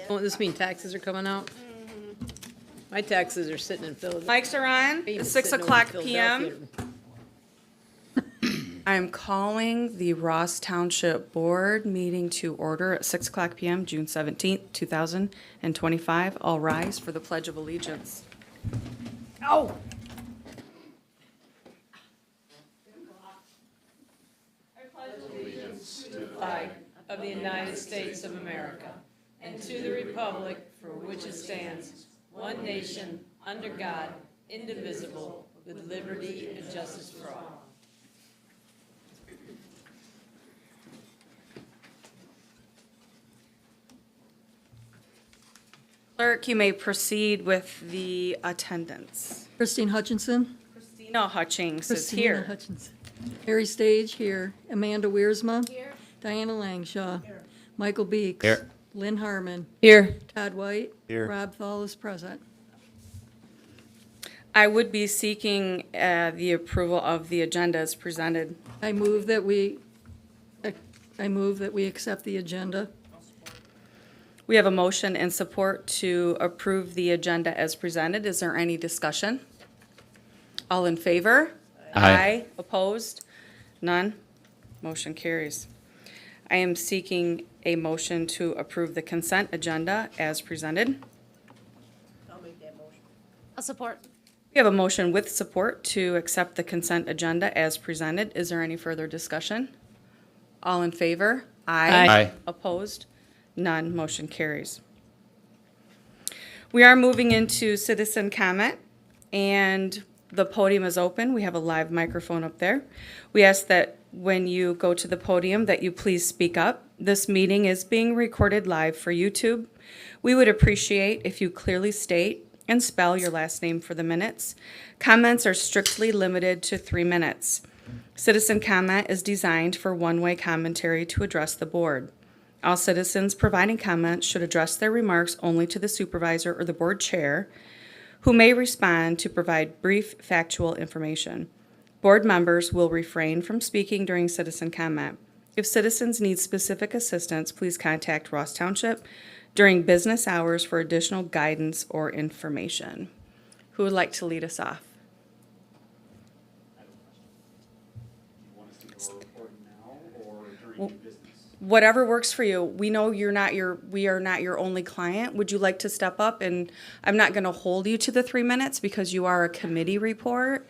Won't this mean taxes are coming out? My taxes are sitting in Philadelphia. Mics are on. It's 6 o'clock p.m. I'm calling the Ross Township Board meeting to order at 6 o'clock p.m., June 17th, 2025. All rise for the Pledge of Allegiance. Oh! Flag of the United States of America, and to the republic for which it stands, one nation, under God, indivisible, with liberty and justice for all. Clerk, you may proceed with the attendance. Christine Hutchinson. Christina Hutchings is Christina here. Hutchinson. Harry Stage here. Amanda Wiersma. Here. Diana Langshaw. Here. Michael Beeks. Here. Lynn Harmon. Here. Todd White. Here. Rob Thal is present. I would be seeking the approval of the agenda as presented. I move that we accept the agenda. We have a motion and support to approve the agenda as presented. Is there any discussion? All in favor? Aye. Opposed? None? Motion carries. I am seeking a motion to approve the consent agenda as presented. I'll support. We have a motion with support to accept the consent agenda as presented. Is there any further discussion? All in favor? Aye. Opposed? None. Motion carries. We are moving into citizen comment, and the podium is open. We have a live microphone up there. We ask that when you go to the podium that you please speak up. This meeting is being recorded live for YouTube. We would appreciate if you clearly state and spell your last name for the minutes. Comments are strictly limited to 3 minutes. Citizen comment is designed for one-way commentary to address the board. All citizens providing comments should address their remarks only to the supervisor or the board chair, who may respond to provide brief factual information. Board members will refrain from speaking during citizen comment. If citizens need specific assistance, please contact Ross Township during business hours for additional guidance or information. Who would like to lead us off? Whatever works for you. We know we are not your only client. Would you like to step up? And I'm not going to hold you to the 3 minutes because you are a committee report,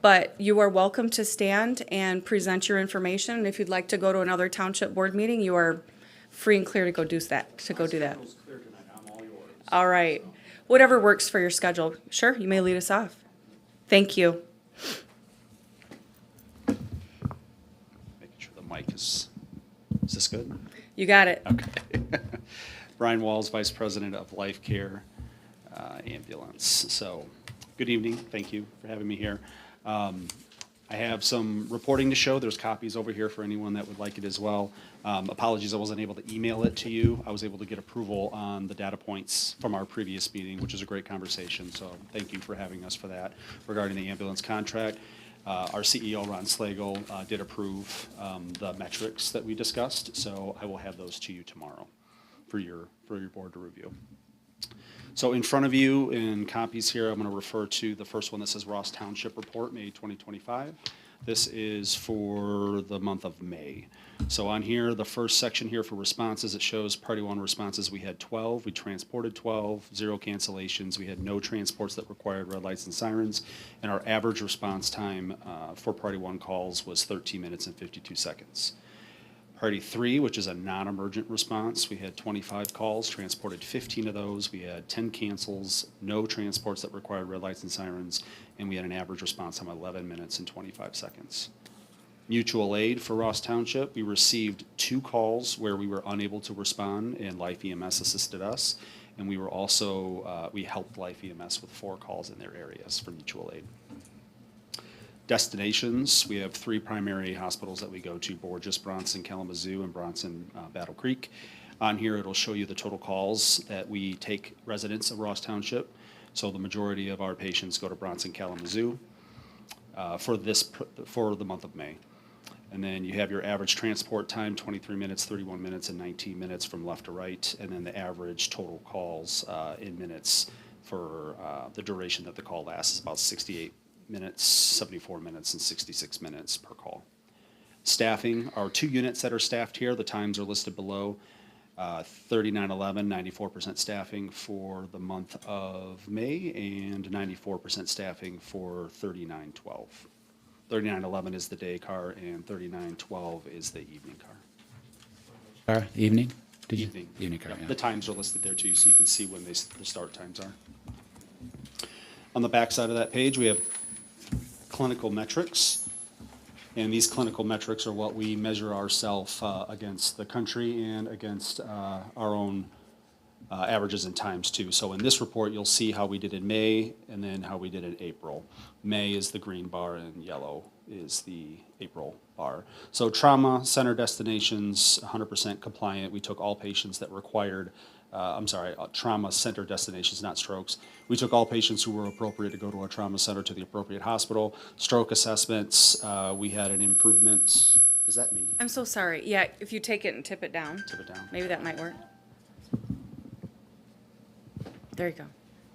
but you are welcome to stand and present your information. And if you'd like to go to another township board meeting, you are free and clear to go do that. All right. Whatever works for your schedule. Sure, you may lead us off. Thank you. Making sure the mic is this good? You got it. Okay. Brian Walls, Vice President of Life Care Ambulance. So, good evening. Thank you for having me here. I have some reporting to show. There's copies over here for anyone that would like it as well. Apologies, I wasn't able to email it to you. I was able to get approval on the data points from our previous meeting, which is a great conversation. So thank you for having us for that regarding the ambulance contract. Our CEO, Ron Slagle, did approve the metrics that we discussed, so I will have those to you tomorrow for your board to review. So in front of you in copies here, I'm going to refer to the first one that says Ross Township Report, May 2025. This is for the month of May. So on here, the first section here for responses, it shows Party 1 responses. We had 12. We transported 12, 0 cancellations. We had no transports that required red lights and sirens. And our average response time for Party 1 calls was 13 minutes and 52 seconds. Party 3, which is a non-emergent response, we had 25 calls, transported 15 of those. We had 10 cancels, no transports that required red lights and sirens, and we had an average response time of 11 minutes and 25 seconds. Mutual aid for Ross Township, we received 2 calls where we were unable to respond, and Life EMS assisted us. And we were also, we helped Life EMS with 4 calls in their areas for mutual aid. Destinations, we have 3 primary hospitals that we go to: Borges, Bronson, Kalamazoo, and Bronson, Battle Creek. On here, it'll show you the total calls that we take residents of Ross Township. So the majority of our patients go to Bronson, Kalamazoo for the month of May. And then you have your average transport time, 23 minutes, 31 minutes, and 19 minutes from left to right. And then the average total calls in minutes for the duration that the call lasts is about 68 minutes, 74 minutes, and 66 minutes per call. Staffing, our 2 units that are staffed here, the times are listed below. 3911, 94% staffing for the month of May, and 94% staffing for 3912. 3911 is the day car, and 3912 is the evening car. Car, evening? Did you? Evening. Evening car, Yep, yeah. the times are listed there too, so you can see when the start times are. On the back side of that page, we have clinical metrics. And these clinical metrics are what we measure ourselves against the country and against our own averages and times too. So in this report, you'll see how we did in May and then how we did in April. May is the green bar and yellow is the April bar. So trauma center destinations, 100% compliant. We took all patients that required trauma center destinations, not strokes. We took all patients who were appropriate to go to a trauma center to the appropriate hospital. Stroke assessments, we had an improvement. Is that me? I'm so sorry. Yeah, if you take it and tip it down, Tip it down. maybe that might work. There you go.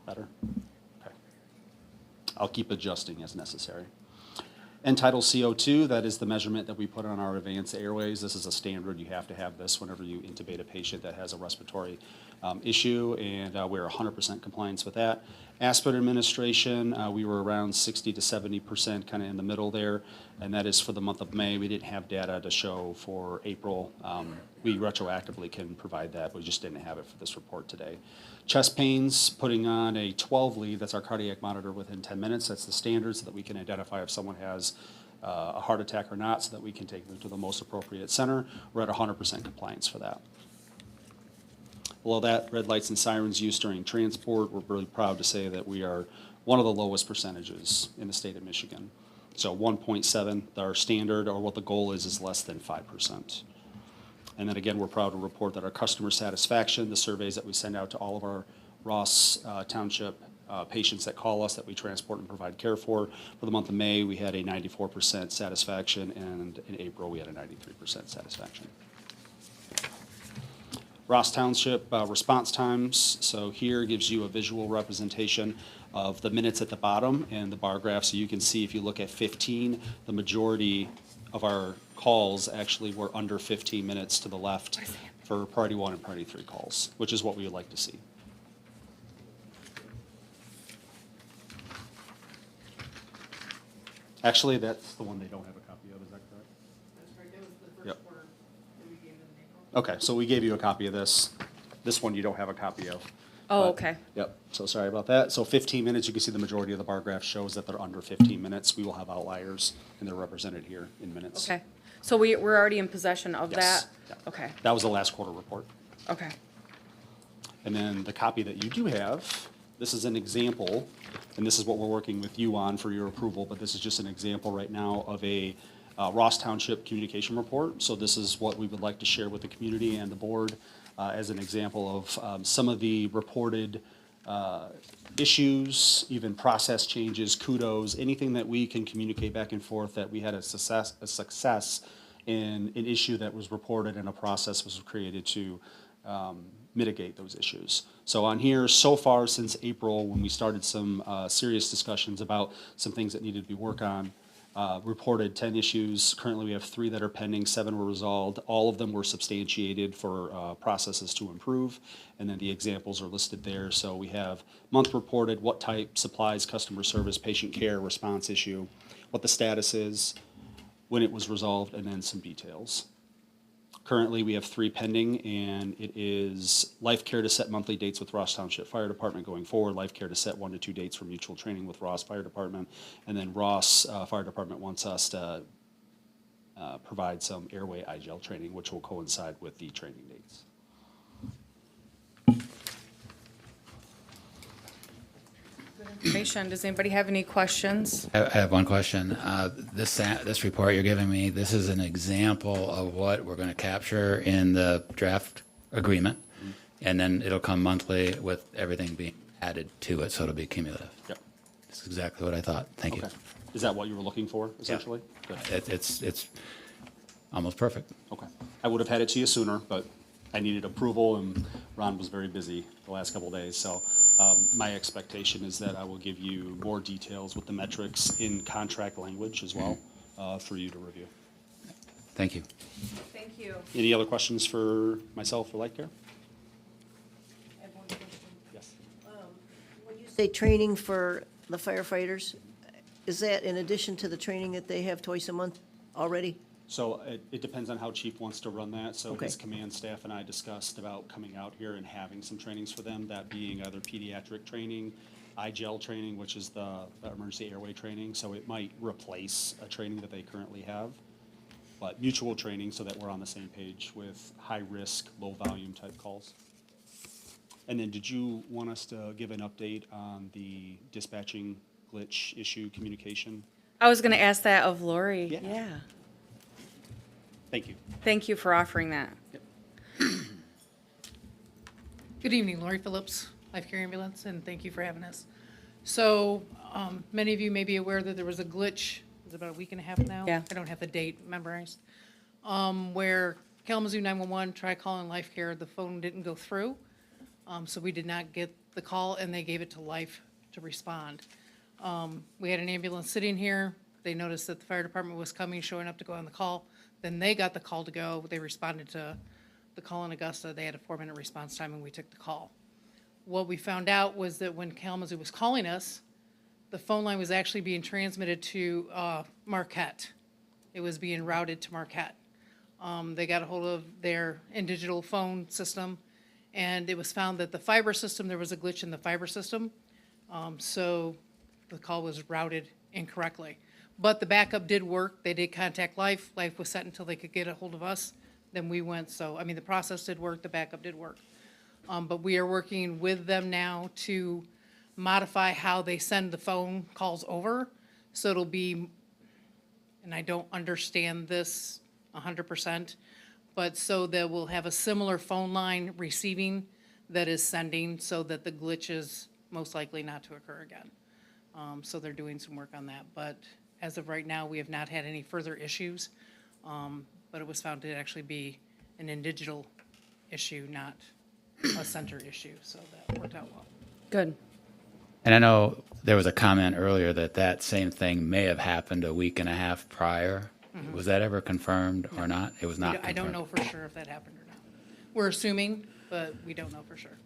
Better? Okay. I'll keep adjusting as necessary. End-tidal CO2, that is the measurement that we put on our advanced airways. This is a standard. You have to have this whenever you intubate a patient that has a respiratory issue, and we're 100% compliance with that. Aspirin administration, we were around 60 to 70%, kind of in the middle there, and that is for the month of May. We didn't have data to show for April. We retroactively can provide that, but we just didn't have it for this report today. Chest pains, putting on a 12 lead, that's our cardiac monitor within 10 minutes. That's the standard so that we can identify if someone has a heart attack or not, so that we can take them to the most appropriate center. We're at 100% compliance for that. Below that, red lights and sirens used during transport. We're really proud to say that we are one of the lowest percentages in the state of Michigan. So 1.7, our standard, or what the goal is less than 5%. And then again, we're proud to report that our customer satisfaction, the surveys that we send out to all of our Ross Township patients that call us that we transport and provide care for the month of May, we had a 94% satisfaction, and in April, we had a 93% satisfaction. Ross Township response times, so here gives you a visual representation of the minutes at the bottom and the bar graph, so you can see if you look at 15, the majority of our calls actually were under 15 minutes to the left for priority 1 and priority 3 calls, which is what we would like to see. Actually, that's the one they don't have a copy of, is that correct? That's right, that was the Yep. first quarter that we gave them in April. Okay, so we gave you a copy of this. This one you don't have a copy of. Oh, But- okay. Yep, so sorry about that. So 15 minutes, you can see the majority of the bar graph shows that they're under 15 minutes. We will have outliers, and they're represented here in minutes. Okay. So we're already in possession of Yes. that? Yep. Okay, That was the last quarter report. okay. And then the copy that you do have, this is an example, and this is what we're working with you on for your approval, but this is just an example right now of a Ross Township communication report. So this is what we would like to share with the community and the board as an example of some of the reported issues, even process changes, kudos, anything that we can communicate back and forth that we had a success in an issue that was reported and a process was created to mitigate those issues. So on here, so far since April, when we started some serious discussions about some things that needed to be worked on, reported 10 issues. Currently, we have 3 that are pending, 7 were resolved. All of them were substantiated for processes to improve, and then the examples are listed there. So we have month reported, what type, supplies, customer service, patient care, response issue, what the status is, when it was resolved, and then some details. Currently, we have 3 pending, and it is Life Care to set monthly dates with Ross Township Fire Department going forward, Life Care to set 1 to 2 dates for mutual training with Ross Fire Department, and then Ross Fire Department wants us to provide some airway iGel training, which will coincide with the training dates. Information. Does anybody have any questions? I have one question. This report you're giving me, this is an example of what we're going to capture in the draft agreement, and then it'll come monthly with everything being added to it, so it'll be cumulative. Yep. That's exactly what I thought. Thank you. Okay. Is that what you were looking for, essentially? Good. It's almost perfect. Okay. I would have had it to you sooner, but I needed approval, and Ron was very busy the last couple of days. So my expectation is that I will give you more details with the metrics in contract language as well for you to review. Thank you. Thank you. Any other questions for myself or Life Care? I have one question. Yes. When you say training for the firefighters, is that in addition to the training that they have twice a month already? So it depends on how Chief wants to run that. So his Okay. command staff and I discussed about coming out here and having some trainings for them, that being either pediatric training, IGEL training, which is the emergency airway training. So it might replace a training that they currently have, but mutual training so that we're on the same page with high-risk, low-volume type calls. And then did you want us to give an update on the dispatching glitch issue communication? I was going to ask that of Lori. Yeah. Yeah. Thank you. Thank you for offering that. Good evening, Lori Phillips, Life Care Ambulance, and thank you for having us. So, many of you may be aware that there was a glitch, it was about a week and a half now? Yeah. I don't have the date memorized. Where Kalamazoo 911 tried calling Life Care, the phone didn't go through. So we did not get the call, and they gave it to Life to respond. We had an ambulance sitting here. They noticed that the fire department was coming, showing up to go on the call. Then they got the call to go. They responded to the call in Augusta. They had a 4-minute response time, and we took the call. What we found out was that when Kalamazoo was calling us, the phone line was actually being transmitted to Marquette. It was being routed to Marquette. They got a hold of their digital phone system, and it was found that the fiber system, there was a glitch in the fiber system. So the call was routed incorrectly. But the backup did work. They did contact Life. Life was set until they could get a hold of us. Then we went. So, I mean, the process did work. The backup did work. But we are working with them now to modify how they send the phone calls over. So it'll be, and I don't understand this 100%, but so that we'll have a similar phone line receiving that is sending, so that the glitch is most likely not to occur again. So they're doing some work on that. But as of right now, we have not had any further issues. But it was found to actually be an individual issue, not a center issue. So that worked out well. Good. And I know there was a comment earlier that that same thing may have happened a week and a half prior. Was that ever confirmed or not? It was not confirmed. I don't know for sure if that happened or not. We're assuming, but we don't know for sure.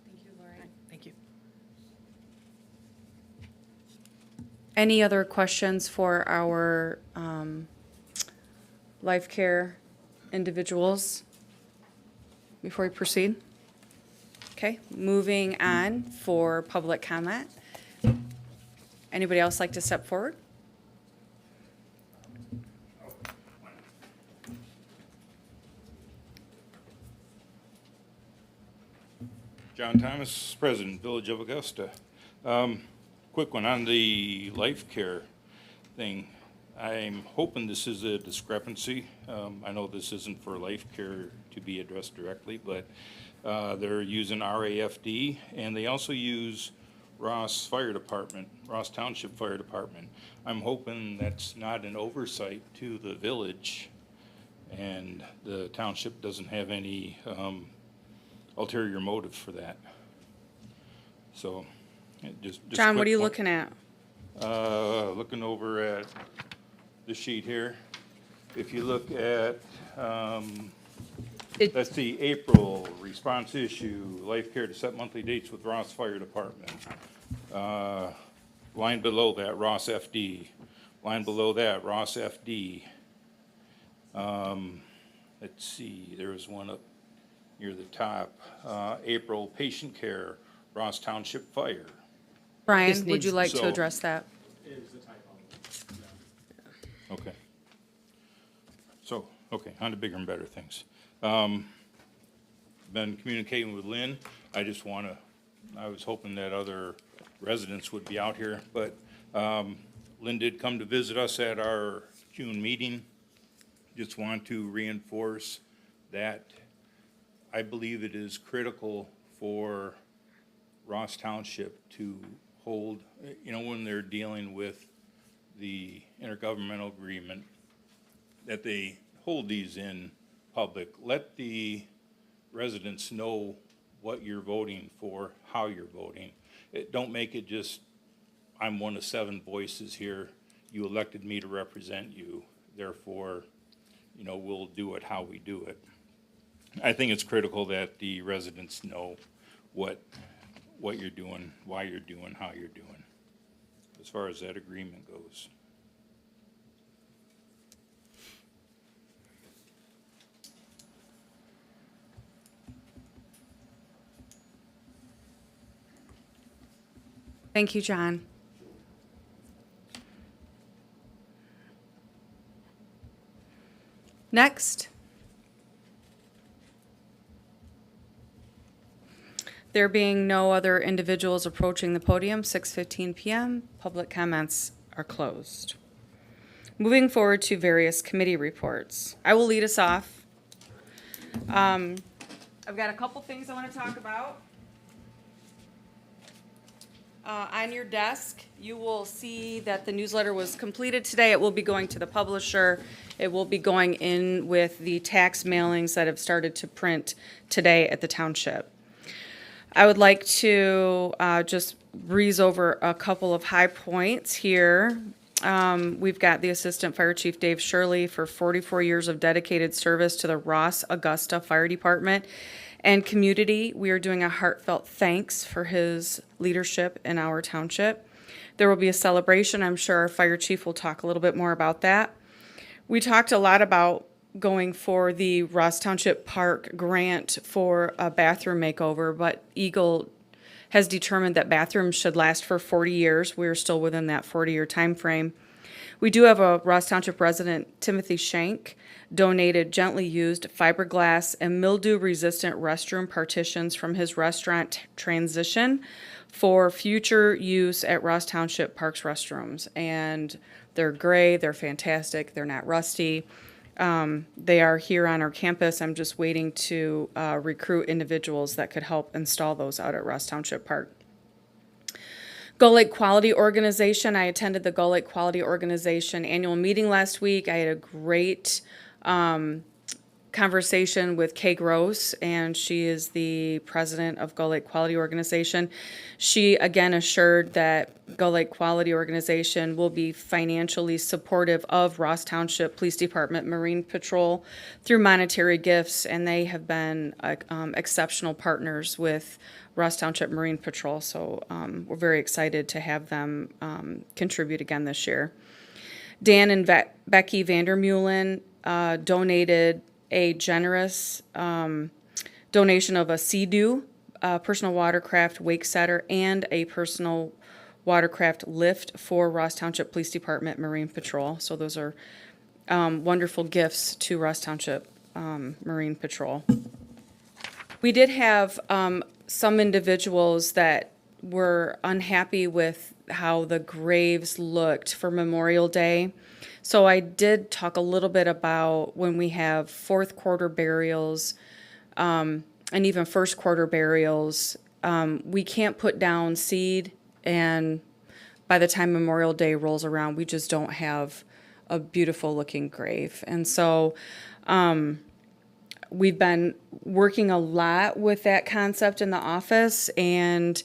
Thank you, Lori. Thank you. Any other questions for our Life Care individuals before we proceed? Okay, moving on for public comment. Anybody else like to step forward? John Thomas, President, Village of Augusta. Quick one on the Life Care thing. I'm hoping this is a discrepancy. I know this isn't for Life Care to be addressed directly, but they're using RAFD, and they also use Ross Fire Department, Ross Township Fire Department. I'm hoping that's not an oversight to the village, and the township doesn't have any ulterior motive for that. So, just John, what quick are you point. looking at? Looking over at the sheet here, if you look at, It- that's the April response issue, Life Care to set monthly dates with Ross Fire Department. Line below that, Ross FD. Line below that, Ross FD. Let's see, there was one up near the top. April patient care, Ross Township Fire. Brian, This would needs- you like to So- address that? Okay. So, okay, on to bigger and better things. Been communicating with Lynn. I was hoping that other residents would be out here, but Lynn did come to visit us at our June meeting. Just want to reinforce that I believe it is critical for Ross Township to hold, when they're dealing with the intergovernmental agreement that they hold these in public. Let the residents know what you're voting for, how you're voting. Don't make it just, I'm one of 7 voices here, you elected me to represent you, therefore, you know, we'll do it how we do it. I think it's critical that the residents know what you're doing, why you're doing, how you're doing, as far as that agreement goes. Thank you, John. Next. There being no other individuals approaching the podium, 6:15 PM, public comments are closed. Moving forward to various committee reports. I will lead us off. I've got a couple things I want to talk about. On your desk, you will see that the newsletter was completed today. It will be going to the publisher. It will be going in with the tax mailings that have started to print today at the township. I would like to just breeze over a couple of high points here. We've got the Assistant Fire Chief Dave Shirley for 44 years of dedicated service to the Ross Augusta Fire Department and community. We are doing a heartfelt thanks for his leadership in our township. There will be a celebration. I'm sure our fire chief will talk a little bit more about that. We talked a lot about going for the Ross Township Park grant for a bathroom makeover, but Eagle has determined that bathrooms should last for 40 years. We're still within that 40-year time frame. We do have a Ross Township resident, Timothy Shank, donated gently used fiberglass and mildew-resistant restroom partitions from his restaurant transition for future use at Ross Township Parks restrooms. And they're gray, they're fantastic, they're not rusty. They are here on our campus. I'm just waiting to recruit individuals that could help install those out at Ross Township Park. Gull Lake Quality Organization. I attended the Gull Lake Quality Organization annual meeting last week. I had a great conversation with Kay Gross, and she is the president of Gull Lake Quality Organization. She again assured that Gull Lake Quality Organization will be financially supportive of Ross Township Police Department Marine Patrol through monetary gifts, and they have been exceptional partners with Ross Township Marine Patrol, so we're very excited to have them contribute again this year. Dan and Becky Vandermeulen donated a generous donation of a Sea-Doo, personal watercraft wake setter, and a personal watercraft lift for Ross Township Police Department Marine Patrol. So those are wonderful gifts to Ross Township Marine Patrol. We did have some individuals that were unhappy with how the graves looked for Memorial Day. So I did talk a little bit about when we have fourth quarter burials and even first quarter burials, we can't put down seed, and by the time Memorial Day rolls around, we just don't have a beautiful looking grave. And so we've been working a lot with that concept in the office, and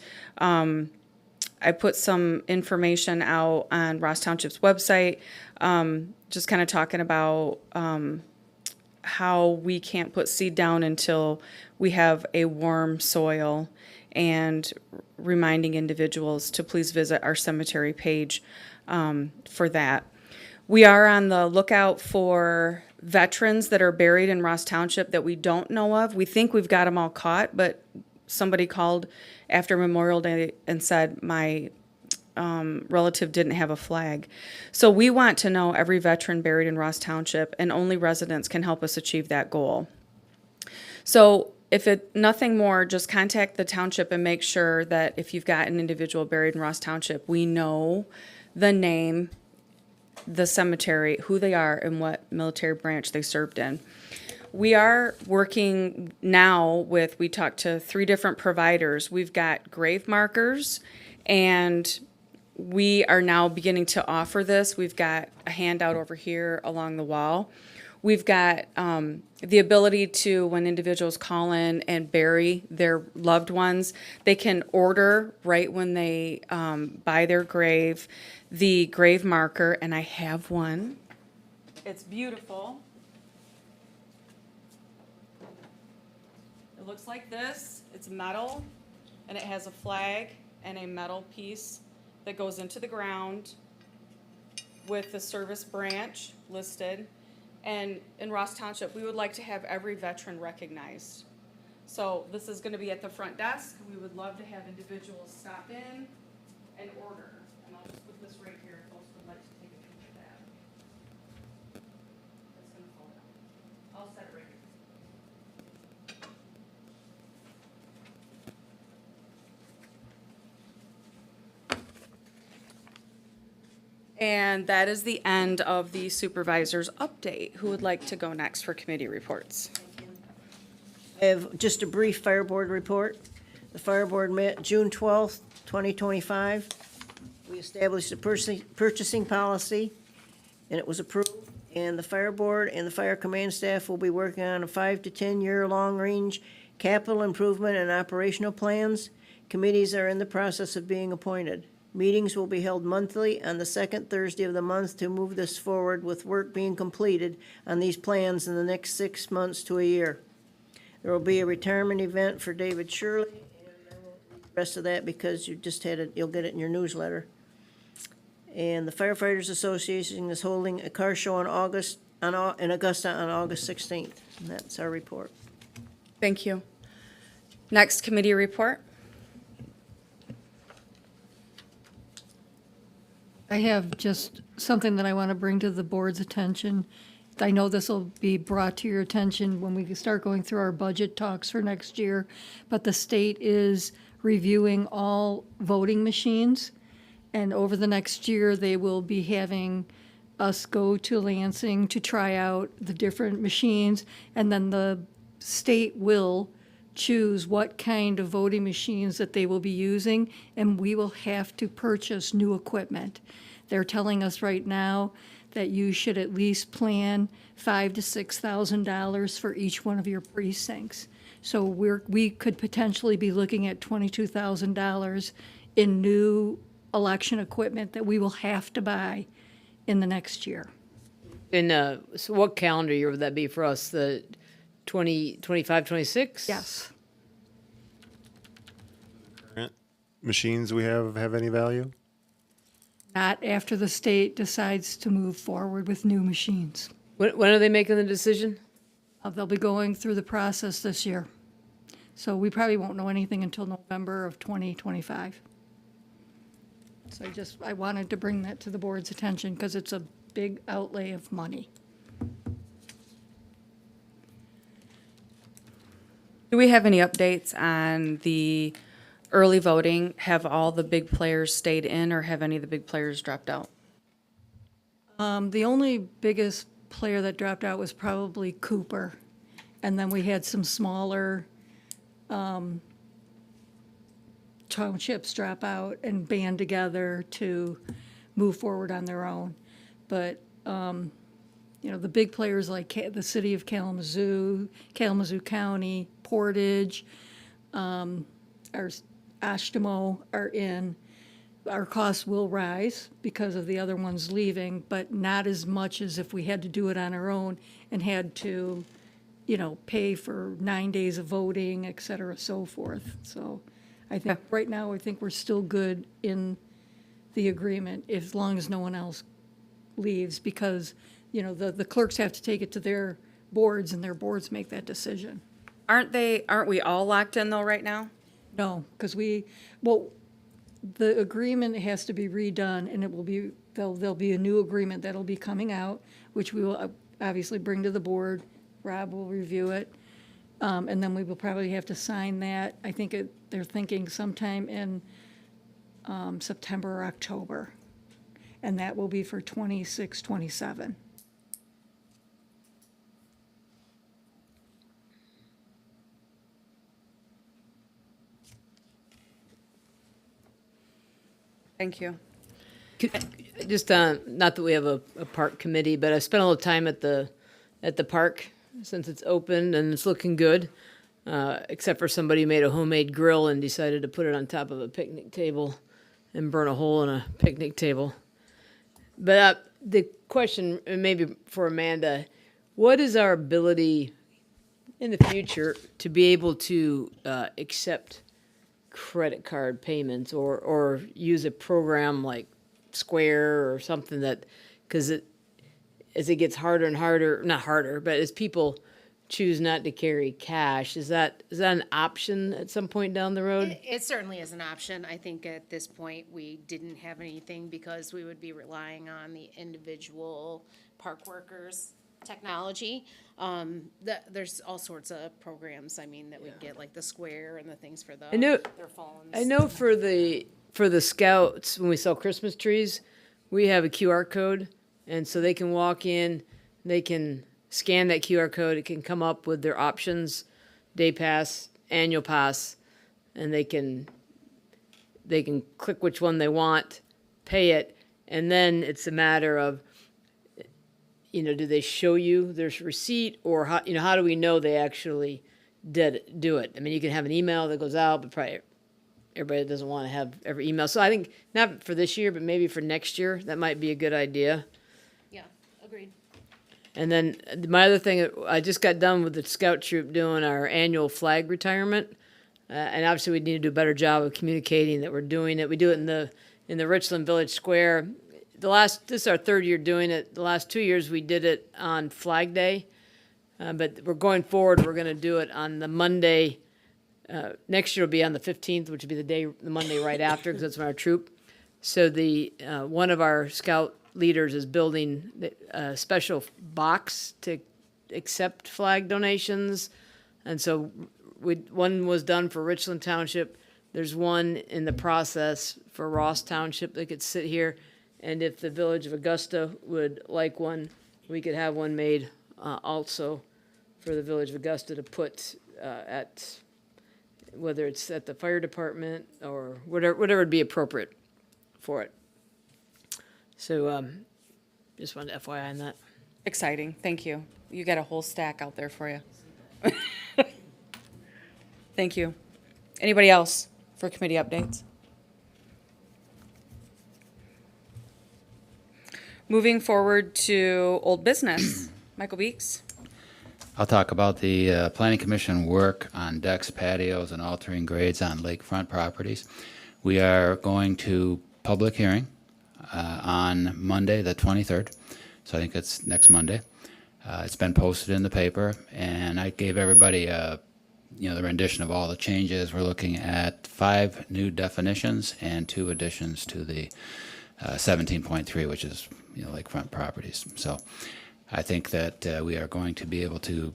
I put some information out on Ross Township's website, just kind of talking about how we can't put seed down until we have a warm soil, and reminding individuals to please visit our cemetery page for that. We are on the lookout for veterans that are buried in Ross Township that we don't know of. We think we've got them all caught, but somebody called after Memorial Day and said, my relative didn't have a flag. So we want to know every veteran buried in Ross Township, and only residents can help us achieve that goal. So if nothing more, just contact the township and make sure that if you've got an individual buried in Ross Township, we know the name, the cemetery, who they are, and what military branch they served in. We are working now with, we talked to 3 different providers. We've got grave markers and we are now beginning to offer this. We've got a handout over here along the wall. We've got the ability to, when individuals call in and bury their loved ones, they can order right when they buy their grave, the grave marker, and I have one. It's beautiful. It looks like this. It's metal, and it has a flag and a metal piece that goes into the ground with the service branch listed. And in Ross Township, we would like to have every veteran recognized. So this is gonna be at the front desk. We would love to have individuals stop in and order. And I'll just put this right here if folks would like to take a picture of that. It's gonna fall down. I'll set it right here. And that is the end of the supervisor's update. Who would like to go next for committee reports? I have just a brief fire board report. The fire board met June 12th, 2025. We established a purchasing policy, and it was approved. And the fire board and the fire command staff will be working on a 5 to 10-year long-range capital improvement and operational plans. Committees are in the process of being appointed. Meetings will be held monthly on the second Thursday of the month to move this forward, with work being completed on these plans in the next 6 months to a year. There will be a retirement event for David Shirley, and I won't read the rest of that because you just had it, you'll get it in your newsletter. And the Firefighters Association is holding a car show in Augusta on August 16th, and that's our report. Thank you. Next committee report. I have just something that I want to bring to the board's attention. I know this will be brought to your attention when we start going through our budget talks for next year, but the state is reviewing all voting machines, and over the next year, they will be having us go to Lansing to try out the different machines, and then the state will choose what kind of voting machines that they will be using, and we will have to purchase new equipment. They're telling us right now that you should at least plan $5,000 to $6,000 for each one of your precincts. So we could potentially be looking at $22,000 in new election equipment that we will have to buy in the next year. And so what calendar year would that be for us? The 25, 26? Yes. Current machines we have any value? Not after the state decides to move forward with new machines. When are they making the decision? They'll be going through the process this year. So we probably won't know anything until November of 2025. So I wanted to bring that to the board's attention because it's a big outlay of money. Do we have any updates on the early voting? Have all the big players stayed in, or have any of the big players dropped out? The only biggest player that dropped out was probably Cooper. And then we had some smaller townships drop out and band together to move forward on their own. But, the big players like the city of Kalamazoo, Kalamazoo County, Portage, our Ashtimo are in. Our costs will rise because of the other ones leaving, but not as much as if we had to do it on our own and had to, pay for 9 days of voting, et cetera, so forth. So I think right now, I think we're still good in the agreement as long as no one else leaves, because, the clerks have to take it to their boards and their boards make that decision. Aren't we all locked in though right now? No, because the agreement has to be redone, and there'll be a new agreement that'll be coming out, which we will obviously bring to the board. Rob will review it, and then we will probably have to sign that. I think they're thinking sometime in September or October, and that will be for 26, 27. Thank you. Just, not that we have a park committee, but I spent a little time at the park since it's opened and it's looking good. Except for somebody who made a homemade grill and decided to put it on top of a picnic table and burn a hole in a picnic table. But the question, and maybe for Amanda, what is our ability in the future to be able to accept credit card payments or use a program like Square or something that, because as it gets harder and harder, not harder, but as people choose not to carry cash, is that an option at some point down the road? It certainly is an option. I think at this point, we didn't have anything because we would be relying on the individual park workers' technology. There's all sorts of programs, I mean, that we get, like the Square and the things for I know- their phones. I know for the scouts, when we sell Christmas trees, we have a QR code, and so they can walk in, they can scan that QR code, it can come up with their options, day pass, annual pass, and they can click which one they want, pay it, and then it's a matter of, do they show you their receipt, or how do we know they actually did do it? I mean, you can have an email that goes out, but probably everybody doesn't want to have every email. So I think not for this year, but maybe for next year, that might be a good idea. Yeah, agreed. And then my other thing, I just got done with the scout troop doing our annual flag retirement. And obviously we need to do a better job of communicating that we're doing it. We do it in the Richland Village Square. This is our third year doing it. The last 2 years we did it on Flag Day. But we're going forward, we're gonna do it on the Monday. Next year will be on the 15th, which will be the Monday right after, because that's when our troop. So one of our scout leaders is building a special box to accept flag donations. And so one was done for Richland Township. There's one in the process for Ross Township that could sit here. And if the Village of Augusta would like one, we could have one made also for the Village of Augusta to put at, whether it's at the fire department or whatever would be appropriate for it. So, just wanted to FYI on that. Exciting, thank you. You got a whole stack out there for you. Thank you. Anybody else for committee updates? Moving forward to old business. Michael Beeks. I'll talk about the Planning Commission work on decks, patios, and altering grades on lakefront properties. We are going to public hearing on Monday, the 23rd. So I think it's next Monday. It's been posted in the paper, and I gave everybody the rendition of all the changes. We're looking at 5 new definitions and 2 additions to the 17.3, which is lakefront properties. So I think that we are going to be able to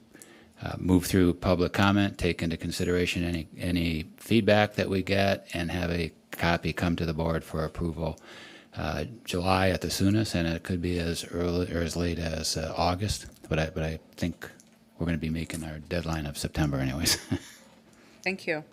move through public comment, take into consideration any feedback that we get, and have a copy come to the board for approval July at the soonest, and it could be as early or as late as August. But I think we're going to be making our deadline of September anyways. Thank you.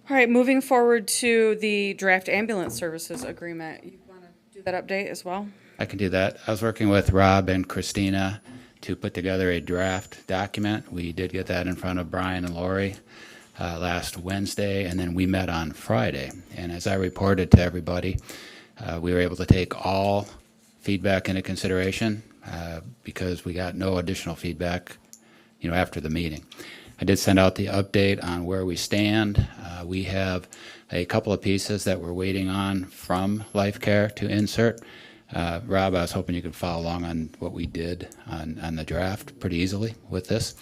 All right, moving forward to the draft ambulance services agreement. You want to do that update as well? I can do that. I was working with Rob and Christina to put together a draft document. We did get that in front of Brian and Lori last Wednesday, and then we met on Friday. And as I reported to everybody, we were able to take all feedback into consideration because we got no additional feedback, after the meeting. I did send out the update on where we stand. We have a couple of pieces that we're waiting on from Life Care to insert. Rob, I was hoping you could follow along on what we did on the draft pretty easily with this.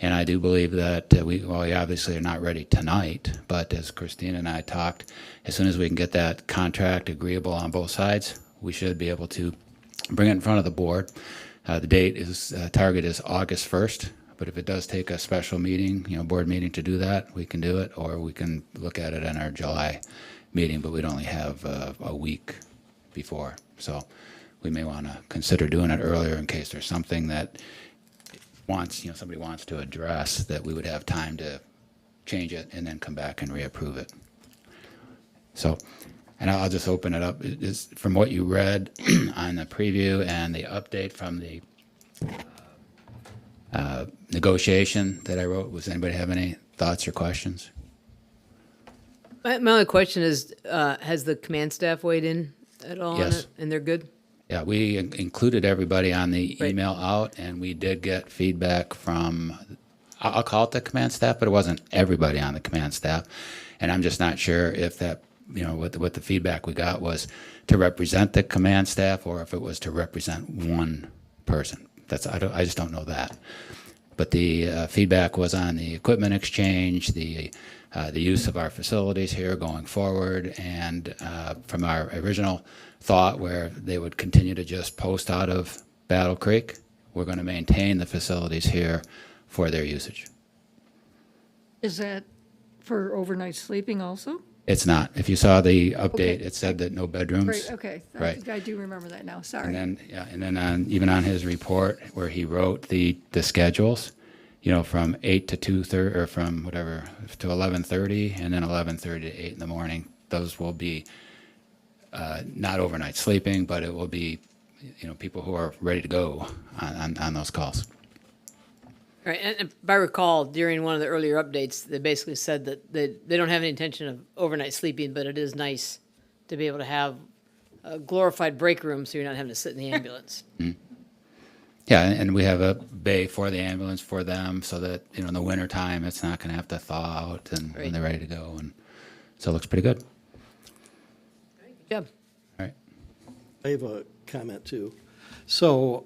And I do believe that we obviously are not ready tonight, but as Christina and I talked, as soon as we can get that contract agreeable on both sides, we should be able to bring it in front of the board. The target is August 1st. But if it does take a special meeting, board meeting to do that, we can do it, or we can look at it in our July meeting, but we'd only have a week before. So we may want to consider doing it earlier in case there's something that somebody wants to address, that we would have time to change it and then come back and reapprove it. So, and I'll just open it up. From what you read on the preview and the update from the negotiation that I wrote, does anybody have any thoughts or questions? My only question is, has the command staff weighed in at all on Yes. it? And they're good? Yeah, we included everybody on the Right. email out, and we did get feedback from, I'll call it the command staff, but it wasn't everybody on the command staff. And I'm just not sure if that, what the feedback we got was to represent the command staff or if it was to represent one person. I just don't know that. But the feedback was on the equipment exchange, the use of our facilities here going forward, and from our original thought where they would continue to just post out of Battle Creek, we're going to maintain the facilities here for their usage. Is that for overnight sleeping also? It's not. If you saw the update, Okay. it said that no bedrooms. Great, okay. Right. I do remember that now, sorry. And then even on his report where he wrote the schedules, from 8 to 2:30 or from whatever to 11:30 and then 11:30 to 8 in the morning, those will be not overnight sleeping, but it will be people who are ready to go on those calls. Right, and if I recall, during one of the earlier updates, they basically said that they don't have any intention of overnight sleeping, but it is nice to be able to have a glorified break room so you're not having to sit in the ambulance. Yeah, and we have a bay for the ambulance for them so that in the wintertime it's not going to have to thaw out and Right. when they're ready to go, and so it looks pretty good. Good job. All right. I have a comment too. So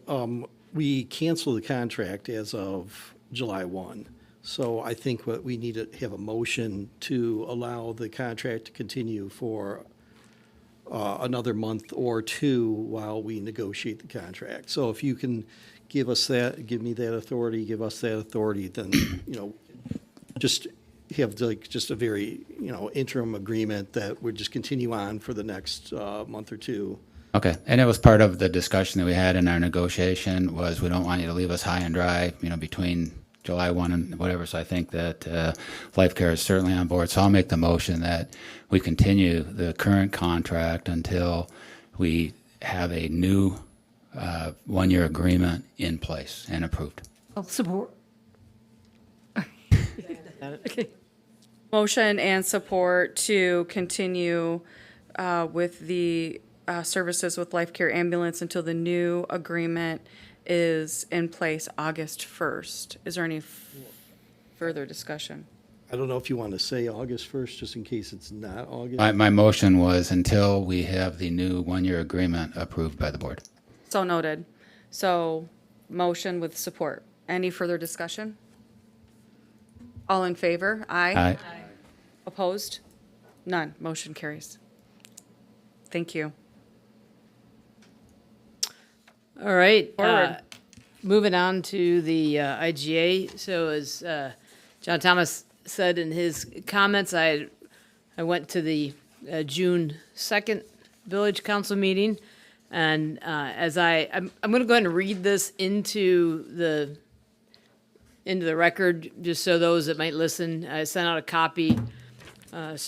we canceled the contract as of July 1. So I think what we need to have a motion to allow the contract to continue for another month or two while we negotiate the contract. So if you can give us that, give me that authority, give us that authority, then, just have just a very, interim agreement that would just continue on for the next month or two. Okay, and it was part of the discussion that we had in our negotiation was we don't want you to leave us high and dry, between July 1 and whatever. So I think that Life Care is certainly on board. So I'll make the motion that we continue the current contract until we have a new one-year agreement in place and approved. I'll support. Okay. Motion and support to continue with the services with Life Care Ambulance until the new agreement is in place August 1st. Is there any further discussion? I don't know if you want to say August 1st, just in case it's not August. My motion was until we have the new one-year agreement approved by the board. So noted. So motion with support. Any further discussion? All in favor? Aye. Aye. Opposed? None. Motion carries. Thank you. All right. Forward. Moving on to the IGA. So as John Thomas said in his comments, I went to the June 2nd Village Council meeting. And as I'm going to go ahead and read this into the record, just so those that might listen, I sent out a copy. This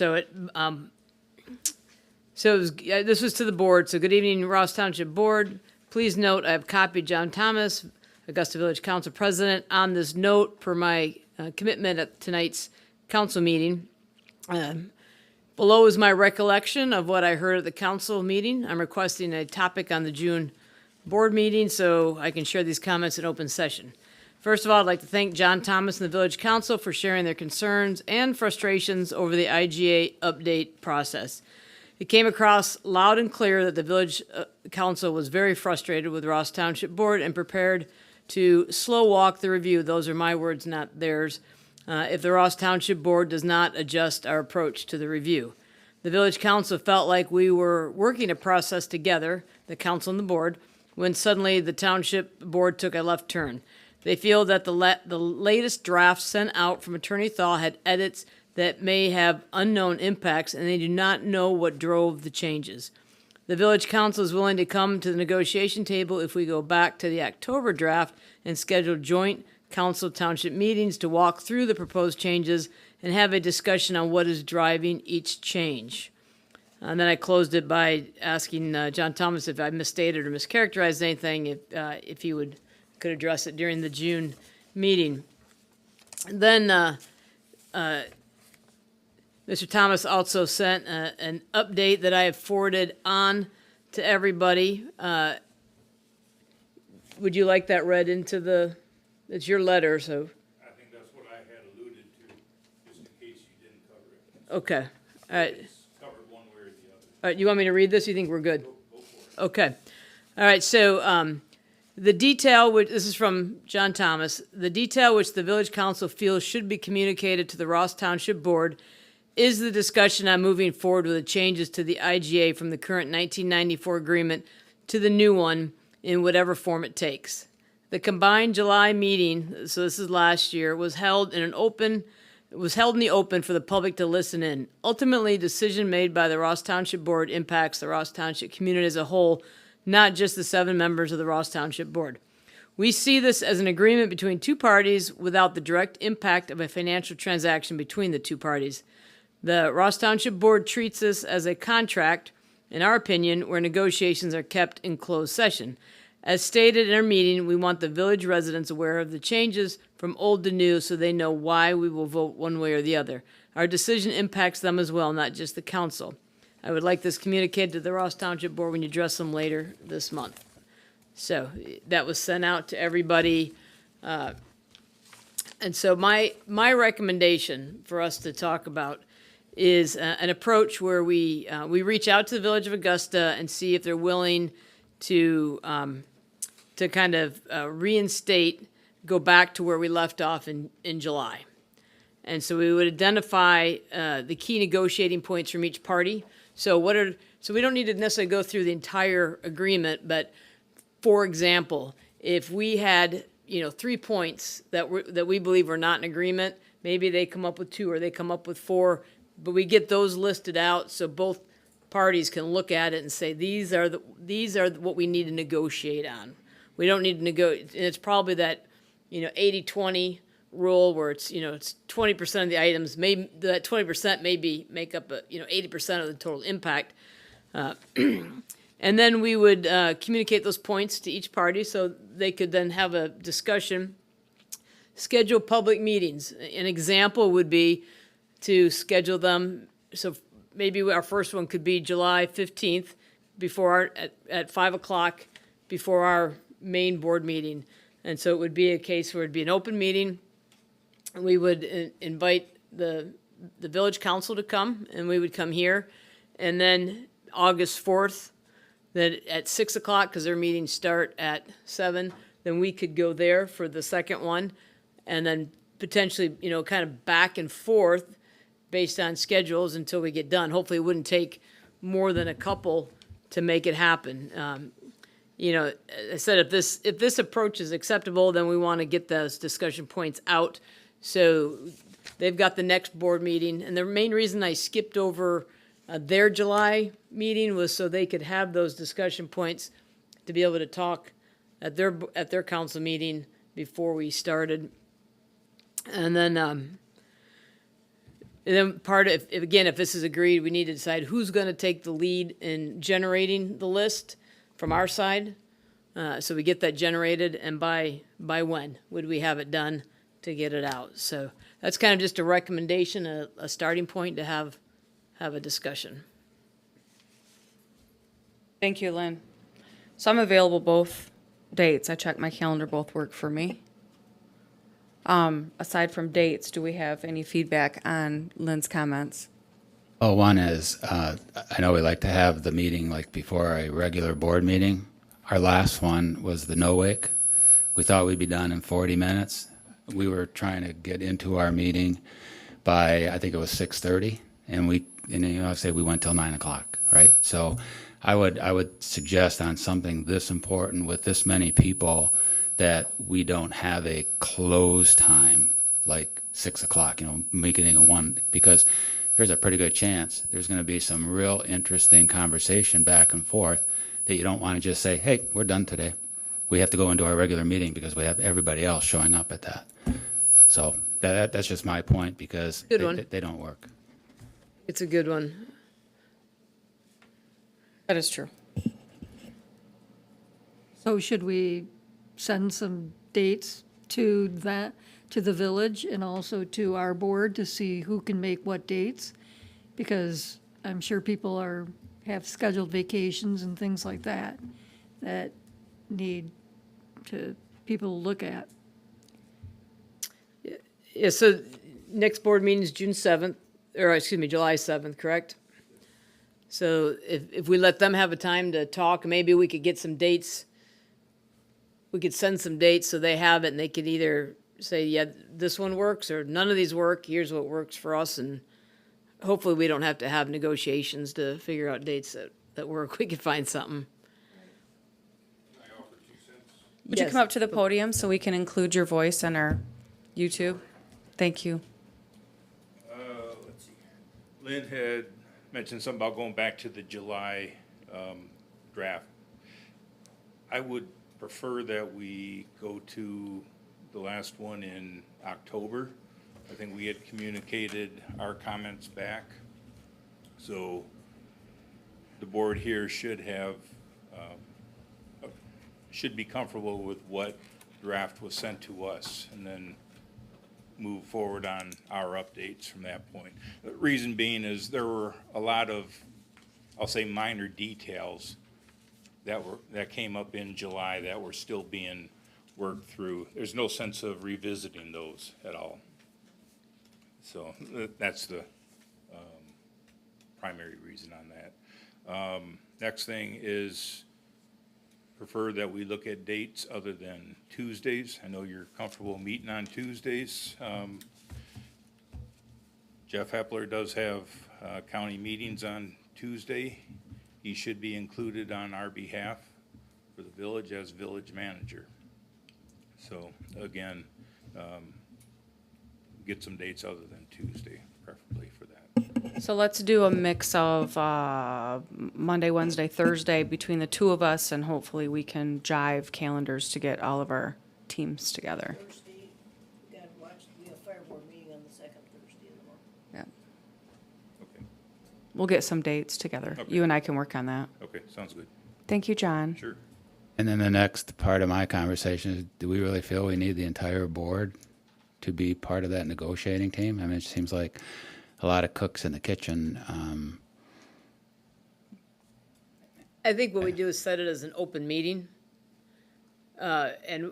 was to the board. So good evening, Ross Township Board. Please note, I have copied John Thomas, Augusta Village Council President, on this note per my commitment at tonight's council meeting. Below is my recollection of what I heard at the council meeting. I'm requesting a topic on the June board meeting so I can share these comments in open session. First of all, I'd like to thank John Thomas and the Village Council for sharing their concerns and frustrations over the IGA update process. It came across loud and clear that the Village Council was very frustrated with Ross Township Board and prepared to slow walk the review. Those are my words, not theirs. If the Ross Township Board does not adjust our approach to the review. The Village Council felt like we were working a process together, the council and the board, when suddenly the Township Board took a left turn. They feel that the latest draft sent out from Attorney Thaw had edits that may have unknown impacts, and they do not know what drove the changes. The village council is willing to come to the negotiation table if we go back to the October draft and schedule joint council township meetings to walk through the proposed changes and have a discussion on what is driving each change. And then I closed it by asking John Thomas if I misstated or mischaracterized anything, if he could address it during the June meeting. Then Mr. Thomas also sent an update that I have forwarded on to everybody. Would you like that read into it's your letter, so, I think that's what I had alluded to, just in case you didn't cover it. okay. All right. It's covered one way or the other. All right, you want me to read this? You think we're good? Okay. All right, so the detail, this is from John Thomas, the detail which the village council feels should be communicated to the Ross Township Board is the discussion on moving forward with the changes to the IGA from the current 1994 agreement to the new one in whatever form it takes. The combined July meeting, so this is last year, was held in the open for the public to listen in. Ultimately, decision made by the Ross Township Board impacts the Ross Township community as a whole, not just the 7 members of the Ross Township Board. We see this as an agreement between two parties without the direct impact of a financial transaction between the two parties. The Ross Township Board treats this as a contract, in our opinion, where negotiations are kept in closed session. As stated in our meeting, we want the village residents aware of the changes from old to new so they know why we will vote one way or the other. Our decision impacts them as well, not just the council. I would like this communicated to the Ross Township Board when you address them later this month. So that was sent out to everybody. And so my recommendation for us to talk about is an approach where we reach out to the Village of Augusta and see if they're willing to kind of reinstate, go back to where we left off in July. And so we would identify the key negotiating points from each party. So we don't need to necessarily go through the entire agreement, but for example, if we had 3 points that we believe are not in agreement, maybe they come up with 2 or they come up with 4, but we get those listed out so both parties can look at it and say these are what we need to negotiate on. We don't need to negotiate. It's probably that 80-20 rule where it's 20% of the items, maybe that 20% make up 80% of the total impact. And then we would communicate those points to each party so they could then have a discussion, schedule public meetings. An example would be to schedule them, so maybe our first one could be July 15th at 5 o'clock before our main board meeting. And so it would be a case where it'd be an open meeting. We would invite the village council to come, and we would come here. And then August 4th, that at 6 o'clock, because their meetings start at 7, then we could go there for the second one. And then potentially, kind of back and forth based on schedules until we get done. Hopefully, it wouldn't take more than a couple to make it happen. I said if this approach is acceptable, then we want to get those discussion points out. So they've got the next board meeting, and the main reason I skipped over their July meeting was so they could have those discussion points to be able to talk at their council meeting before we started. And then if this is agreed, we need to decide who's going to take the lead in generating the list from our side. So we get that generated, and by when would we have it done to get it out? So that's kind of just a recommendation, a starting point to have a discussion. Thank you, Lynn. So I'm available both dates. I checked my calendar, both work for me. Aside from dates, do we have any feedback on Lynn's comments? Oh, one is, I know we like to have the meeting like before a regular board meeting. Our last one was the no wake. We thought we'd be done in 40 minutes. We were trying to get into our meeting by, I think it was 6:30, and I say we went till 9 o'clock, right? So I would suggest on something this important with this many people that we don't have a close time like 6 o'clock, making it a 1, because there's a pretty good chance there's going to be some real interesting conversation back and forth that you don't want to just say, hey, we're done today. We have to go into our regular meeting because we have everybody else showing up at that. So that's just my point, because Good one. they don't work. It's a good one. That is true. So should we send some dates to the village and also to our board to see who can make what dates? Because I'm sure people have scheduled vacations and things like that need people to look at. Yeah, so next board meeting is June 7th, or excuse me, July 7th, correct? So if we let them have a time to talk, maybe we could get some dates. We could send some dates so they have it, and they could either say, yeah, this one works, or none of these work, here's what works for us, and hopefully we don't have to have negotiations to figure out dates that work. We could find something. Would you Yes. come up to the podium so we can include your voice on our YouTube? Thank you. Let's see. Lynn had mentioned something about going back to the July draft. I would prefer that we go to the last one in October. I think we had communicated our comments back. So the board here should have, should be comfortable with what draft was sent to us, and then move forward on our updates from that point. The reason being is there were a lot of, I'll say, minor details that came up in July that were still being worked through. There's no sense of revisiting those at all. So that's the primary reason on that. Next thing is prefer that we look at dates other than Tuesdays. I know you're comfortable meeting on Tuesdays. Jeff Hepler does have county meetings on Tuesday. He should be included on our behalf for the village as village manager. So again, get some dates other than Tuesday, preferably for that. So let's do a mix of Monday, Wednesday, Thursday between the two of us, and hopefully we can jive calendars to get all of our teams together. Thursday, we gotta watch, we have fire board meeting on the second Thursday of the month. Yeah. Okay, We'll get some dates together. Okay. You and I can work on that. okay, sounds good. Thank you, John. Sure. And then the next part of my conversation is, do we really feel we need the entire board to be part of that negotiating team? I mean, it seems like a lot of cooks in the kitchen. I think what we do is set it as an open meeting. And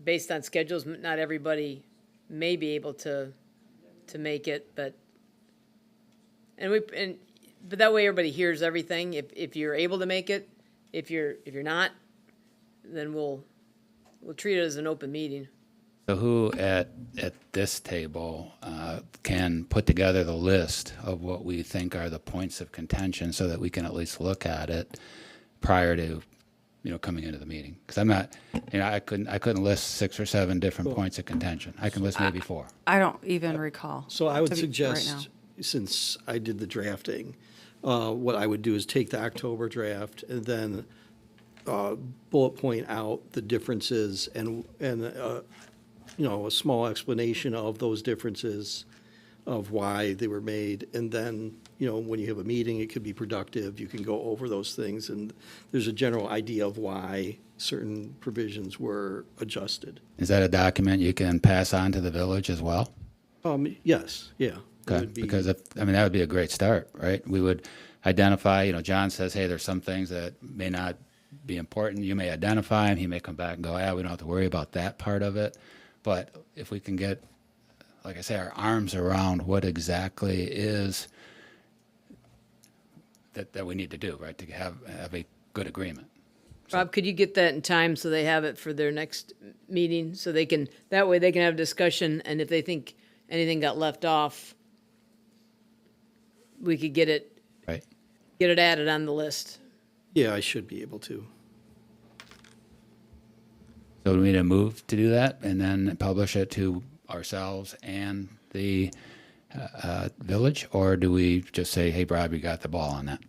based on schedules, not everybody may be able to make it, but that way everybody hears everything. If you're able to make it, if you're not, then we'll treat it as an open meeting. So who at this table can put together the list of what we think are the points of contention so that we can at least look at it prior to, coming into the meeting? Because I'm not, I couldn't list 6 or 7 different points of contention. I can list maybe 4. I don't even recall. So I would to be- right now. suggest, since I did the drafting, what I would do is take the October draft and then bullet point out the differences and a small explanation of those differences, of why they were made. And then, when you have a meeting, it could be productive. You can go over those things, and there's a general idea of why certain provisions were adjusted. Is that a document you can pass on to the village as well? Yes, yeah. It Okay, would be- because that would be a great start, right? We would identify, John says, hey, there's some things that may not be important. You may identify them. He may come back and go, we don't have to worry about that part of it. But if we can get, like I say, our arms around what exactly is that we need to do, right, to have a good agreement. Rob, could you get that in time so they have it for their next meeting? So that way they can have discussion, and if they think anything got left off, we could get it Right. added on the list. Yeah, I should be able to. So we need to move to do that and then publish it to ourselves and the village, or do we just say, hey, Rob, you got the ball on that?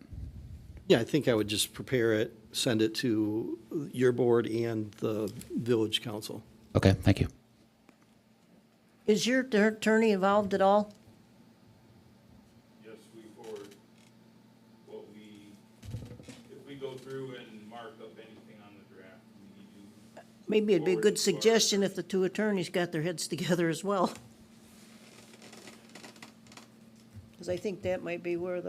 Yeah, I think I would just prepare it, send it to your board and the village council. Okay, thank you. Is your attorney involved at all? Yes, we forward what if we go through and mark up anything on the draft, we do. Maybe it'd be a Forward good to our- suggestion if the two attorneys got their heads together as well. Because I think that might be where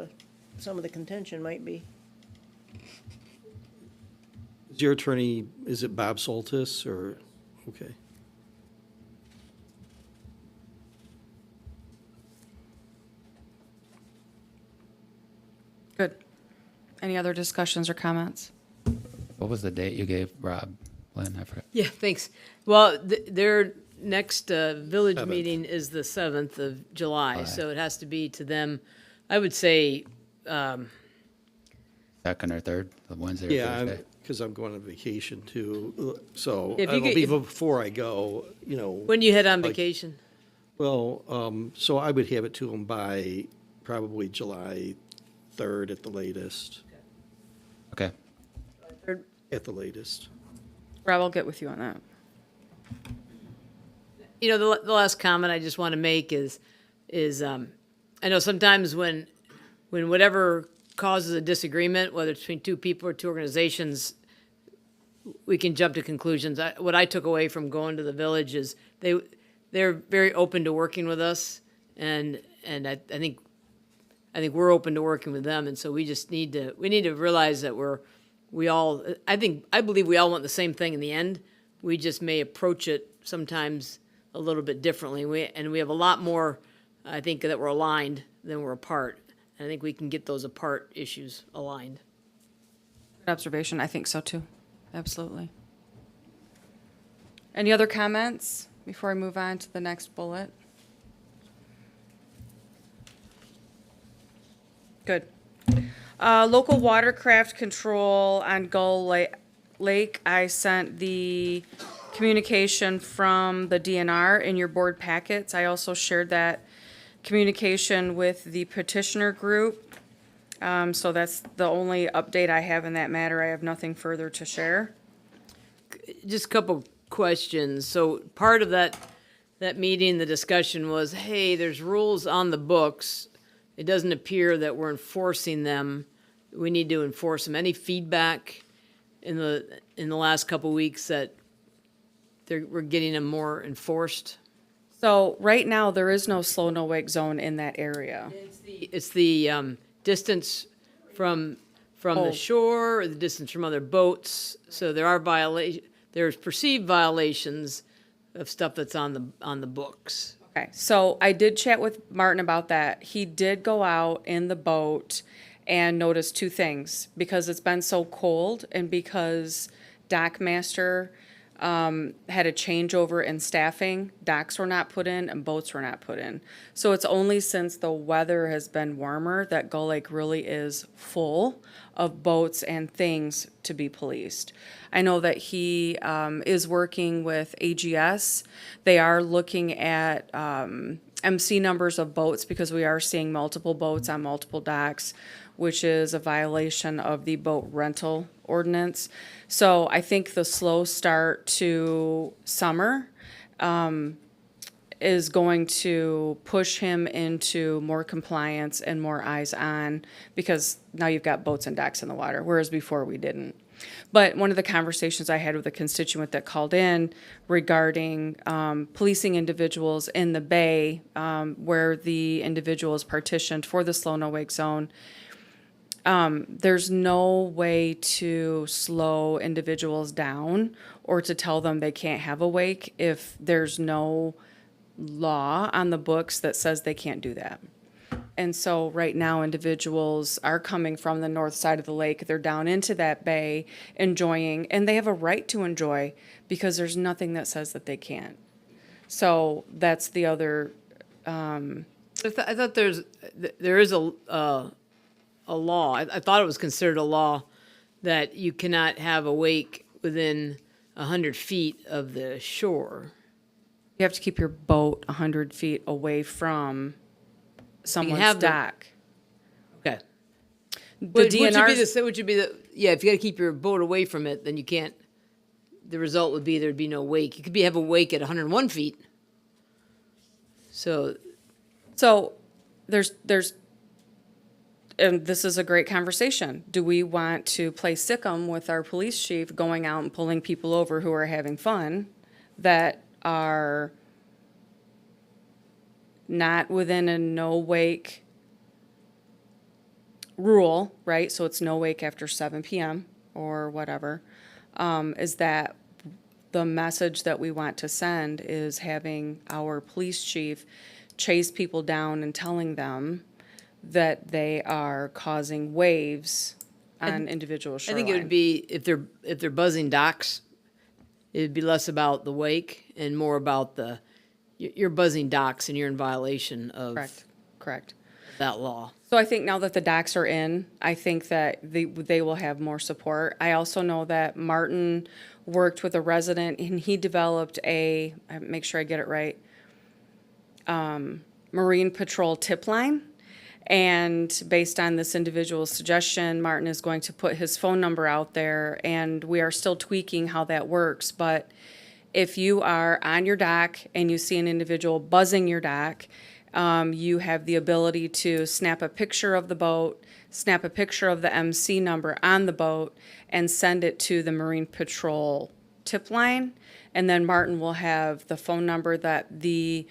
some of the contention might be. Is your attorney, is it Bob Soltis or, okay. Good. Any other discussions or comments? What was the date you gave Rob, Lynn? I forgot. Yeah, thanks. Well, their next village Seventh. meeting is the 7th of July, so it has to be to them, I would say, Second or third, the Wednesday or Yeah, Thursday? because I'm going on vacation too, so If you it'll could- be if- before I go, when you head on Like- vacation. Well, so I would have it to them by probably July 3rd at the latest, Okay. at the latest. Rob, I'll get with you on that. You know, the last comment I just want to make is I know sometimes when whatever causes a disagreement, whether it's between two people or two organizations, we can jump to conclusions. What I took away from going to the village is they're very open to working with us, and I think we're open to working with them, and so we just need to realize that I believe we all want the same thing in the end. We just may approach it sometimes a little bit differently. We have a lot more, I think, that we're aligned than we're apart. And I think we can get those apart issues aligned. Good observation. I think so too. Absolutely. Any other comments before I move on to the next bullet? Good. Local watercraft control on Gull Lake. I sent the communication from the DNR in your board packets. I also shared that communication with the petitioner group. So that's the only update I have in that matter. I have nothing further to share. Just a couple questions. So part of that meeting, the discussion was, hey, there's rules on the books. It doesn't appear that we're enforcing them. We need to enforce them. Any feedback in the last couple weeks that we're getting them more enforced? So right now, there is no slow no wake zone in that area. It's the distance from the shore, or the distance from other boats. So there's perceived violations of stuff that's on the books. Okay, so I did chat with Martin about that. He did go out in the boat and notice two things. Because it's been so cold and because Dockmaster had a changeover in staffing, docks were not put in and boats were not put in. So it's only since the weather has been warmer that Gull Lake really is full of boats and things to be policed. I know that he is working with AGS. They are looking at MC numbers of boats because we are seeing multiple boats on multiple docks, which is a violation of the boat rental ordinance. So I think the slow start to summer is going to push him into more compliance and more eyes on, because now you've got boats and docks in the water, whereas before we didn't. But one of the conversations I had with a constituent that called in regarding policing individuals in the bay where the individual is partitioned for the slow no wake zone, there's no way to slow individuals down or to tell them they can't have a wake if there's no law on the books that says they can't do that. And so right now, individuals are coming from the north side of the lake. They're down into that bay enjoying, and they have a right to enjoy because there's nothing that says that they can't. So that's the other. I thought there is a law. I thought it was considered a law that you cannot have a wake within 100 feet of the shore. You have to keep your boat 100 feet away from someone's have the- dock. Okay. The Which would be DNRs, which would be the, yeah, if you gotta keep your boat away from it, then you can't, the result would be there'd be no wake. You could have a wake at 101 feet. So, so there's, and this is a great conversation. Do we want to play sick'em with our police chief going out and pulling people over who are having fun that are not within a no wake rule, right? So it's no wake after 7 p.m. or whatever. Is that the message that we want to send is having our police chief chase people down and telling them that they are causing waves on individual I shoreline. think it would be, if they're buzzing docks, it'd be less about the wake and more about you're buzzing docks and you're in violation of Correct. that law. So I think now that the docks are in, I think that they will have more support. I also know that Martin worked with a resident and he developed make sure I get it right, Marine Patrol tip line. And based on this individual's suggestion, Martin is going to put his phone number out there, and we are still tweaking how that works. But if you are on your dock and you see an individual buzzing your dock, you have the ability to snap a picture of the boat, snap a picture of the MC number on the boat, and send it to the Marine Patrol tip line. And then Martin will have the phone number that the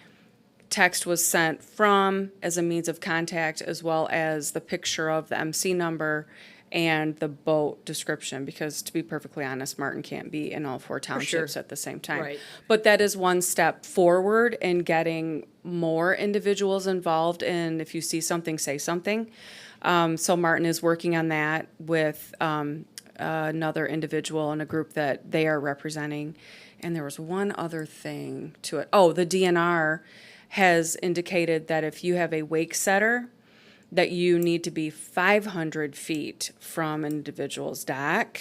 text was sent from as a means of contact, as well as the picture of the MC number and the boat description, because to be perfectly honest, Martin can't be in all 4 townships at the same time. Right. But that is one step forward in getting more individuals involved, and if you see something, say something. So Martin is working on that with another individual in a group that they are representing. And there was one other thing to it. Oh, the DNR has indicated that if you have a wake setter, that you need to be 500 feet from an individual's dock,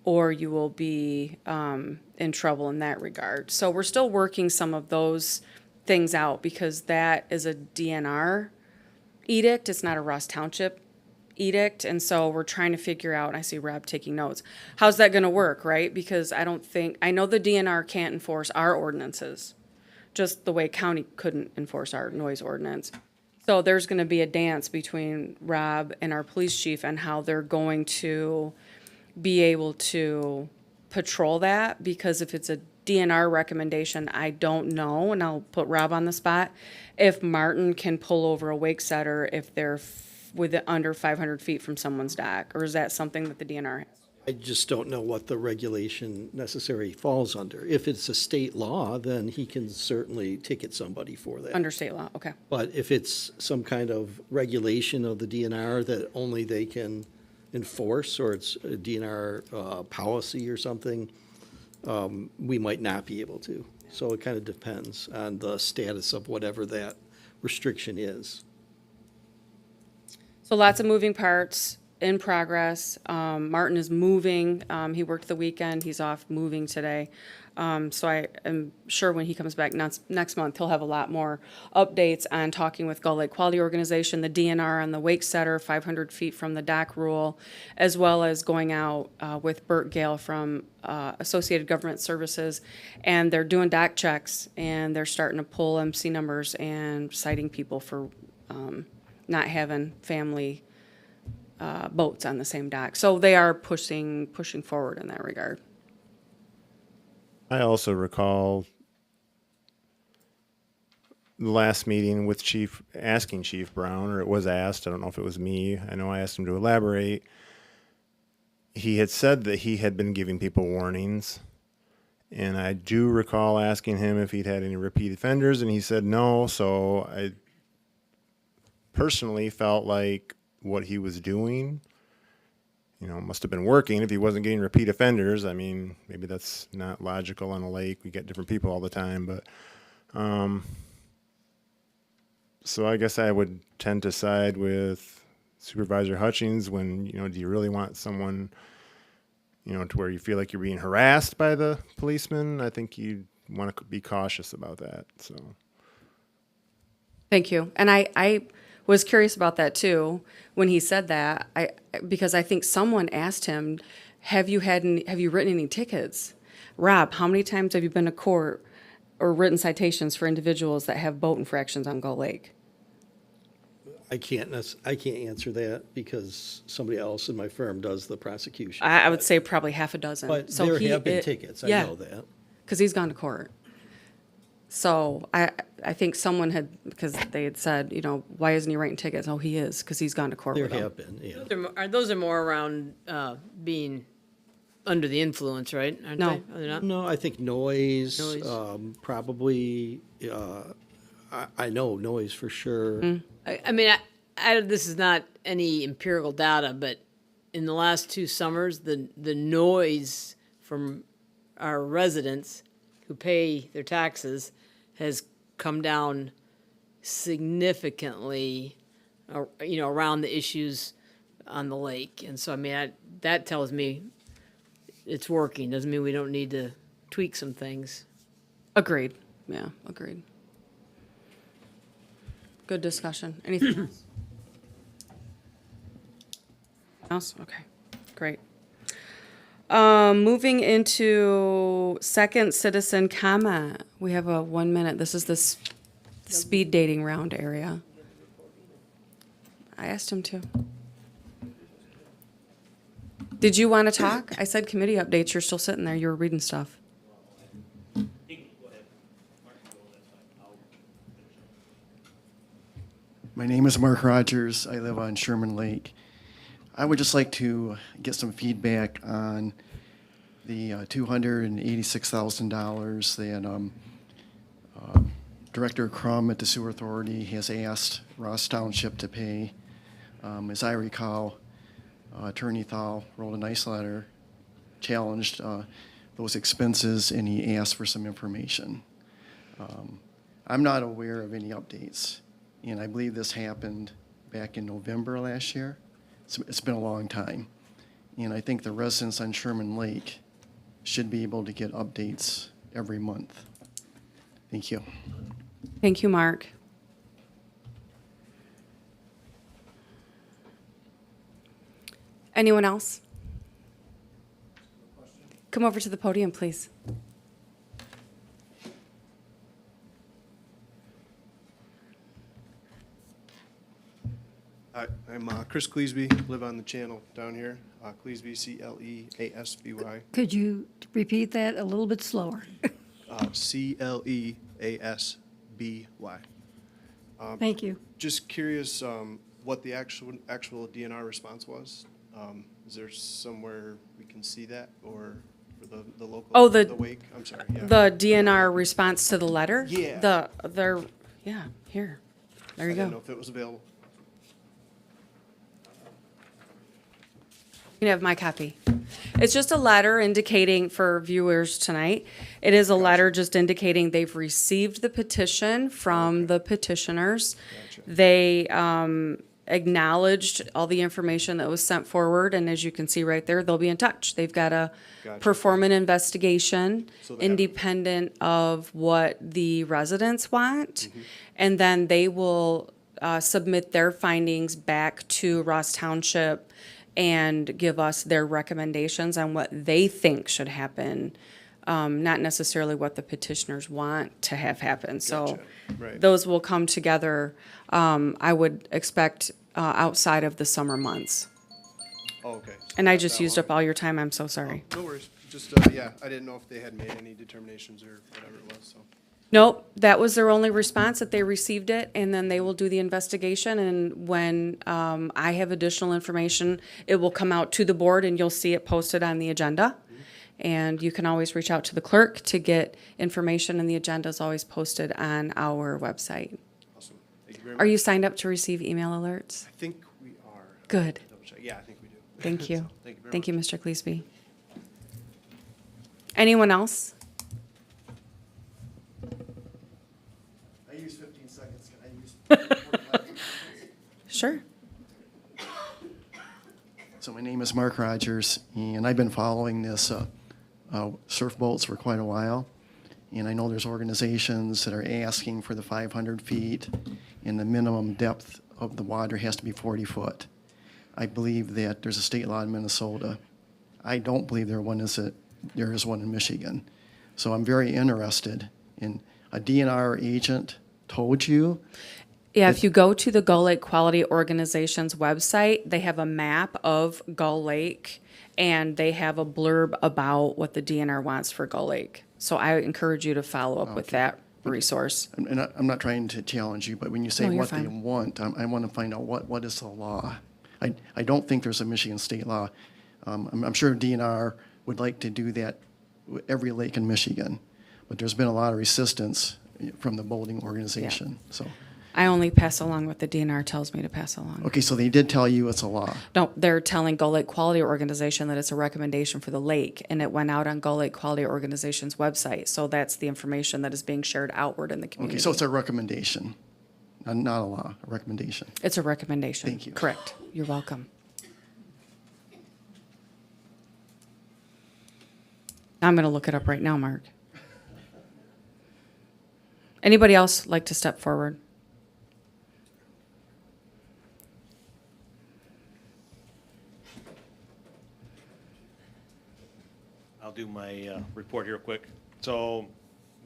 or you will be in trouble in that regard. So we're still working some of those things out, because that is a DNR edict. It's not a Ross Township edict. And so we're trying to figure out, and I see Rob taking notes, how's that going to work, right? Because I know the DNR can't enforce our ordinances, just the way county couldn't enforce our noise ordinance. So there's going to be a dance between Rob and our police chief and how they're going to be able to patrol that, because if it's a DNR recommendation, I don't know, and I'll put Rob on the spot, if Martin can pull over a wake setter if they're under 500 feet from someone's dock, or is that something that the DNR has? I just don't know what the regulation necessarily falls under. If it's a state law, then he can certainly ticket somebody for that. Under state law, okay. But if it's some kind of regulation of the DNR that only they can enforce, or it's a DNR policy or something, we might not be able to. So it kind of depends on the status of whatever that restriction is. So lots of moving parts in progress. Martin is moving. He worked the weekend. He's off moving today. So I am sure when he comes back next month, he'll have a lot more updates on talking with Gull Lake Quality Organization, the DNR on the wake setter, 500 feet from the dock rule, as well as going out with Bert Gale from Associated Government Services. And they're doing dock checks, and they're starting to pull MC numbers and citing people for not having family boats on the same dock. So they are pushing forward in that regard. I also recall the last meeting with asking Chief Brown, or it was asked, I don't know if it was me, I know I asked him to elaborate. He had said that he had been giving people warnings, and I do recall asking him if he'd had any repeat offenders, and he said no, so I personally felt like what he was doing, must have been working if he wasn't getting repeat offenders. I mean, maybe that's not logical on a lake. We get different people all the time, but so I guess I would tend to side with Supervisor Hutchings when, do you really want someone, to where you feel like you're being harassed by the policeman? I think you want to be cautious about that, so. Thank you. And I was curious about that too, when he said that, because I think someone asked him, have you written any tickets? Rob, how many times have you been to court or written citations for individuals that have boat infractions on Gull Lake? I can't answer that because somebody else in my firm does the prosecution. I would say probably half a dozen. But So there he- have been it- tickets, I yeah. know that. Because he's gone to court. So I think someone had, because they had said, you know, why isn't he writing tickets? Oh, he is, because he's gone to court There with them. have been, yeah. Those are more around being under the influence, right? Aren't No. they? Are they not? No, I think noise, Noise. probably, I know noise for sure. I mean, this is not any empirical data, but in the last 2 summers, the noise from our residents who pay their taxes has come down significantly, you know, around the issues on the lake. And so, I mean, that tells me it's working. Doesn't mean we don't need to tweak some things. Agreed. Yeah, agreed. Good discussion. Anything else? Else? Okay, great. Moving into second citizen comment. We have a 1 minute. This is the speed dating round area. I asked him to. Did you want to talk? I said committee updates. You're still sitting there. You were reading stuff. My name is Mark Rogers. I live on Sherman Lake. I would just like to get some feedback on the $286,000 that Director Crum at the Sewer Authority has asked Ross Township to pay. As I recall, Attorney Thal wrote a nice letter, challenged those expenses, and he asked for some information. I'm not aware of any updates, and I believe this happened back in November last year. It's been a long time, and I think the residents on Sherman Lake should be able to get updates every month. Thank you. Thank you, Mark. Anyone else? Come over to the podium, please. Hi, I'm Chris Cleasby, live on the channel down here. Cleasby, Cleasby. Could you repeat that a little bit slower? Cleasby. Thank you. Just curious what the actual DNR response was. Is there somewhere we can see that, or for the local? Oh, the wake. I'm sorry. Yeah. The DNR response to the letter? Yeah. Yeah, here. There you I didn't know go. if it was available. You can have my copy. It's just a letter indicating for viewers tonight. It is a letter just indicating they've received the petition from the petitioners. They acknowledged all the information that was sent forward, and as you can see right there, they'll be in touch. They've got to perform an investigation So they independent of what the residents want, and then they will submit their findings back to Ross Township and give us their recommendations on what they think should happen, not necessarily what the petitioners want to have happen. So Gotcha. Right. those will come together, I would expect, outside of the summer months. Oh, okay. And I Not just that used long. up all your time, I'm so sorry. No worries. Just yeah, I didn't know if they had made any determinations or whatever it was. So. Nope, that was their only response, that they received it, and then they will do the investigation, and when I have additional information, it will come out to the board, and you'll see it posted on the agenda. And you can always reach out to the clerk to get information, and the agenda is always posted on our website. Awesome. Thank you very much. Are you signed up to receive email alerts? I think we are. Good. Double check. Yeah, I think we do. Thank you. Thank you very Thank much. you, Mr. Cleasby. Anyone else? I use 15 seconds. Can I use? Sure. So my name is Mark Rogers, and I've been following this surf boats for quite a while. And I know there's organizations that are asking for the 500 feet and the minimum depth of the water has to be 40 foot. I believe that there's a state law in Minnesota. I don't believe there is one in Michigan. So I'm very interested in, a DNR agent told you, Yeah, if you go to the Gull Lake Quality Organization's website, they have a map of Gull Lake, and they have a blurb about what the DNR wants for Gull Lake. So I encourage you to follow up with that resource. and I'm not trying to challenge you, but when you say No, you're what they fine. want, I want to find out what is the law. I don't think there's a Michigan state law. I'm sure DNR would like to do that with every lake in Michigan, but there's been a lot of resistance from the boating organization, so. I only pass along what the DNR tells me to pass along. Okay, so they did tell you it's a law. No, they're telling Gull Lake Quality Organization that it's a recommendation for the lake, and it went out on Gull Lake Quality Organization's website. So that's the information that is being shared outward in the community. Okay, so it's a recommendation, not a law, a recommendation. It's a recommendation. Thank you. Correct. You're welcome. I'm going to look it up right now, Mark. Anybody else like to step forward? I'll do my report here quick. So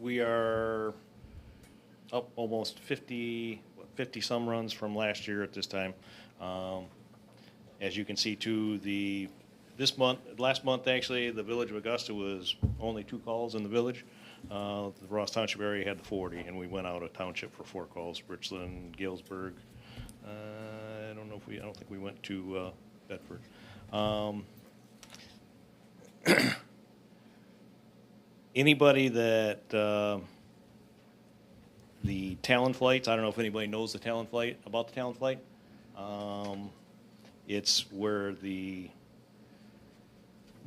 we are up almost 50 some runs from last year at this time. As you can see too, last month actually, the village of Augusta was only 2 calls in the village. The Ross Township area had the 40, and we went out of township for 4 calls, Richland, Galesburg. I don't think we went to Bedford. Anybody that, the Talon flights, I don't know if anybody knows about the Talon flight. It's where the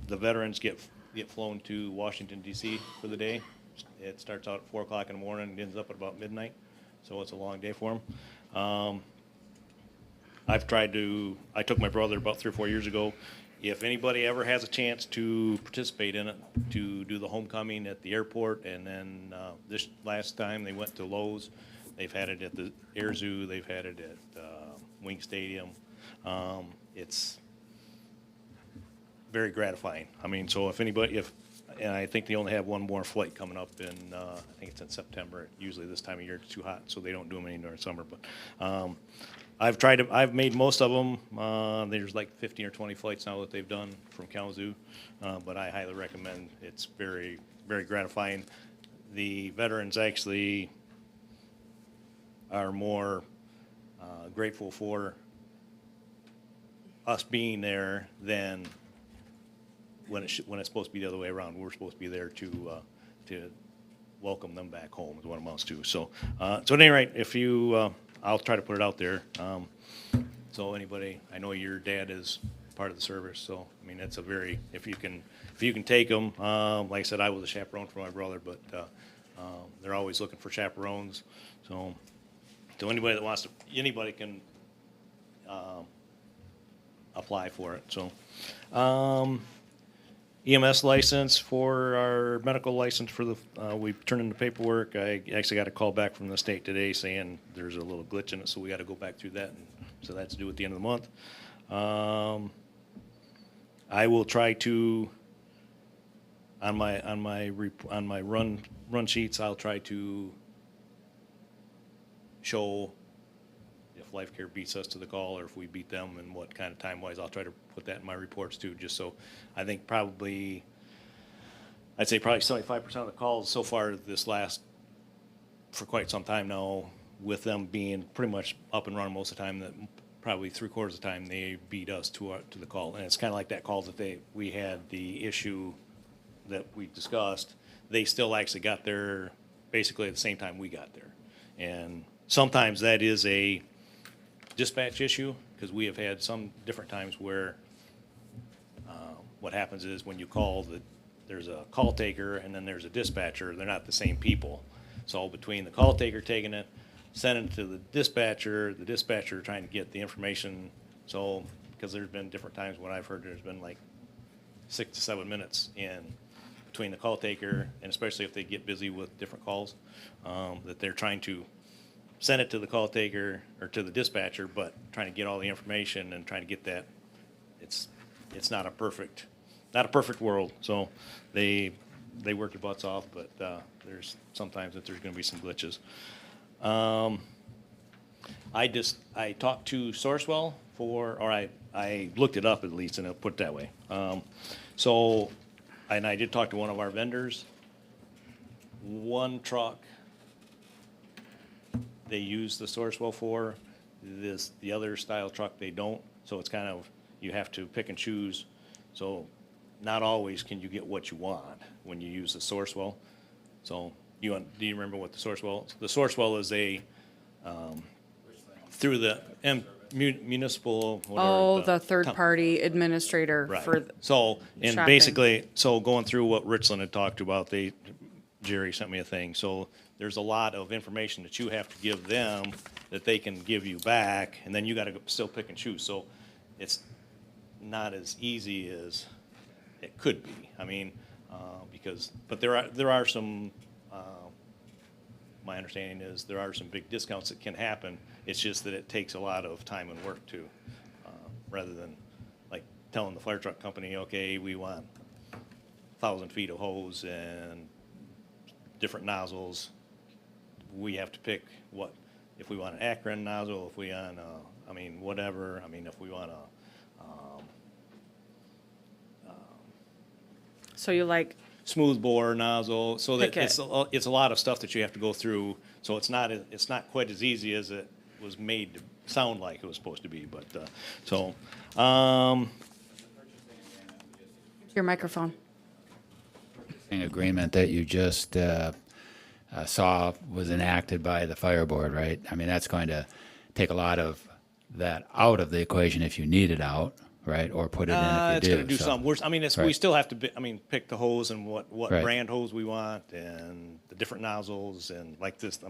veterans get flown to Washington DC for the day. It starts out at 4 o'clock in the morning and ends up at about midnight, so it's a long day for them. I took my brother about 3 or 4 years ago. If anybody ever has a chance to participate in it, to do the homecoming at the airport, and then this last time they went to Lowe's, they've had it at the Air Zoo, they've had it at Wing Stadium. It's very gratifying. I mean, so if anybody, and I think they only have one more flight coming up in, I think it's in September. Usually this time of year it's too hot, so they don't do them any during summer. But I've made most of them. There's like 15 or 20 flights now that they've done from Kalamazoo, but I highly recommend. It's very, very gratifying. The veterans actually are more grateful for us being there than when it's supposed to be the other way around. We're supposed to be there to welcome them back home is what it amounts to. So at any rate, if you, I'll try to put it out there. So anybody, I know your dad is part of the service, so I mean it's a very, if you can take them. Like I said, I was a chaperone for my brother, but they're always looking for chaperones. So anybody that wants to, anybody can apply for it. So EMS license for our medical license for the, we turned in the paperwork. I actually got a call back from the state today saying there's a little glitch in it, so we got to go back through that. And so that's due at the end of the month. I will try to, on my run sheets, I'll try to show if Life Care beats us to the call or if we beat them and what kind of time-wise. I'll try to put that in my reports too, just so I think I'd say probably 75% of the calls so far for quite some time now, with them being pretty much up and running most of the time, that probably 3/4 of the time they beat us to the call. And it's kind of like that call that we had the issue that we discussed. They still actually got there basically at the same time we got there. And sometimes that is a dispatch issue, because we have had some different times where what happens is when you call, there's a call taker and then there's a dispatcher. They're not the same people. So between the call taker taking it, sending it to the dispatcher trying to get the information. So, because there's been different times when I've heard there's been like 6 to 7 minutes in between the call taker, and especially if they get busy with different calls, that they're trying to send it to the call taker or to the dispatcher, but trying to get all the information and trying to get that, it's not a perfect world. So they work their butts off, but there's sometimes that there's going to be some glitches. I talked to Sourcewell I looked it up at least, and I'll put it that way. And I did talk to one of our vendors. One truck they use the Sourcewell for, the other style truck they don't. So it's kind of, you have to pick and choose. So not always can you get what you want when you use the Sourcewell. So do you remember what the Sourcewell is? The Sourcewell is through the municipal. Oh, the third-party administrator Right. for, So, and shopping. basically, so going through what Richland had talked about, Jerry sent me a thing. So there's a lot of information that you have to give them that they can give you back, and then you gotta still pick and choose. So it's not as easy as it could be. I mean, but there are some, my understanding is there are some big discounts that can happen. It's just that it takes a lot of time and work to, rather than like telling the fire truck company, okay, we want 1,000 feet of hose and different nozzles. We have to pick if we want an Akron nozzle, if we want, whatever. If we want so you like, smooth bore nozzle, so that Pick it. it's a lot of stuff that you have to go through. So it's not quite as easy as it was made to sound like it was supposed to be. But your microphone. Agreement that you just saw was enacted by the fire board, right? I mean, that's going to take a lot of that out of the equation if you need it out, right? Or put it in if you it's do. going to do so- something worse. We Right. still have to pick the hose and what Right. brand hose we want and the different nozzles and like this.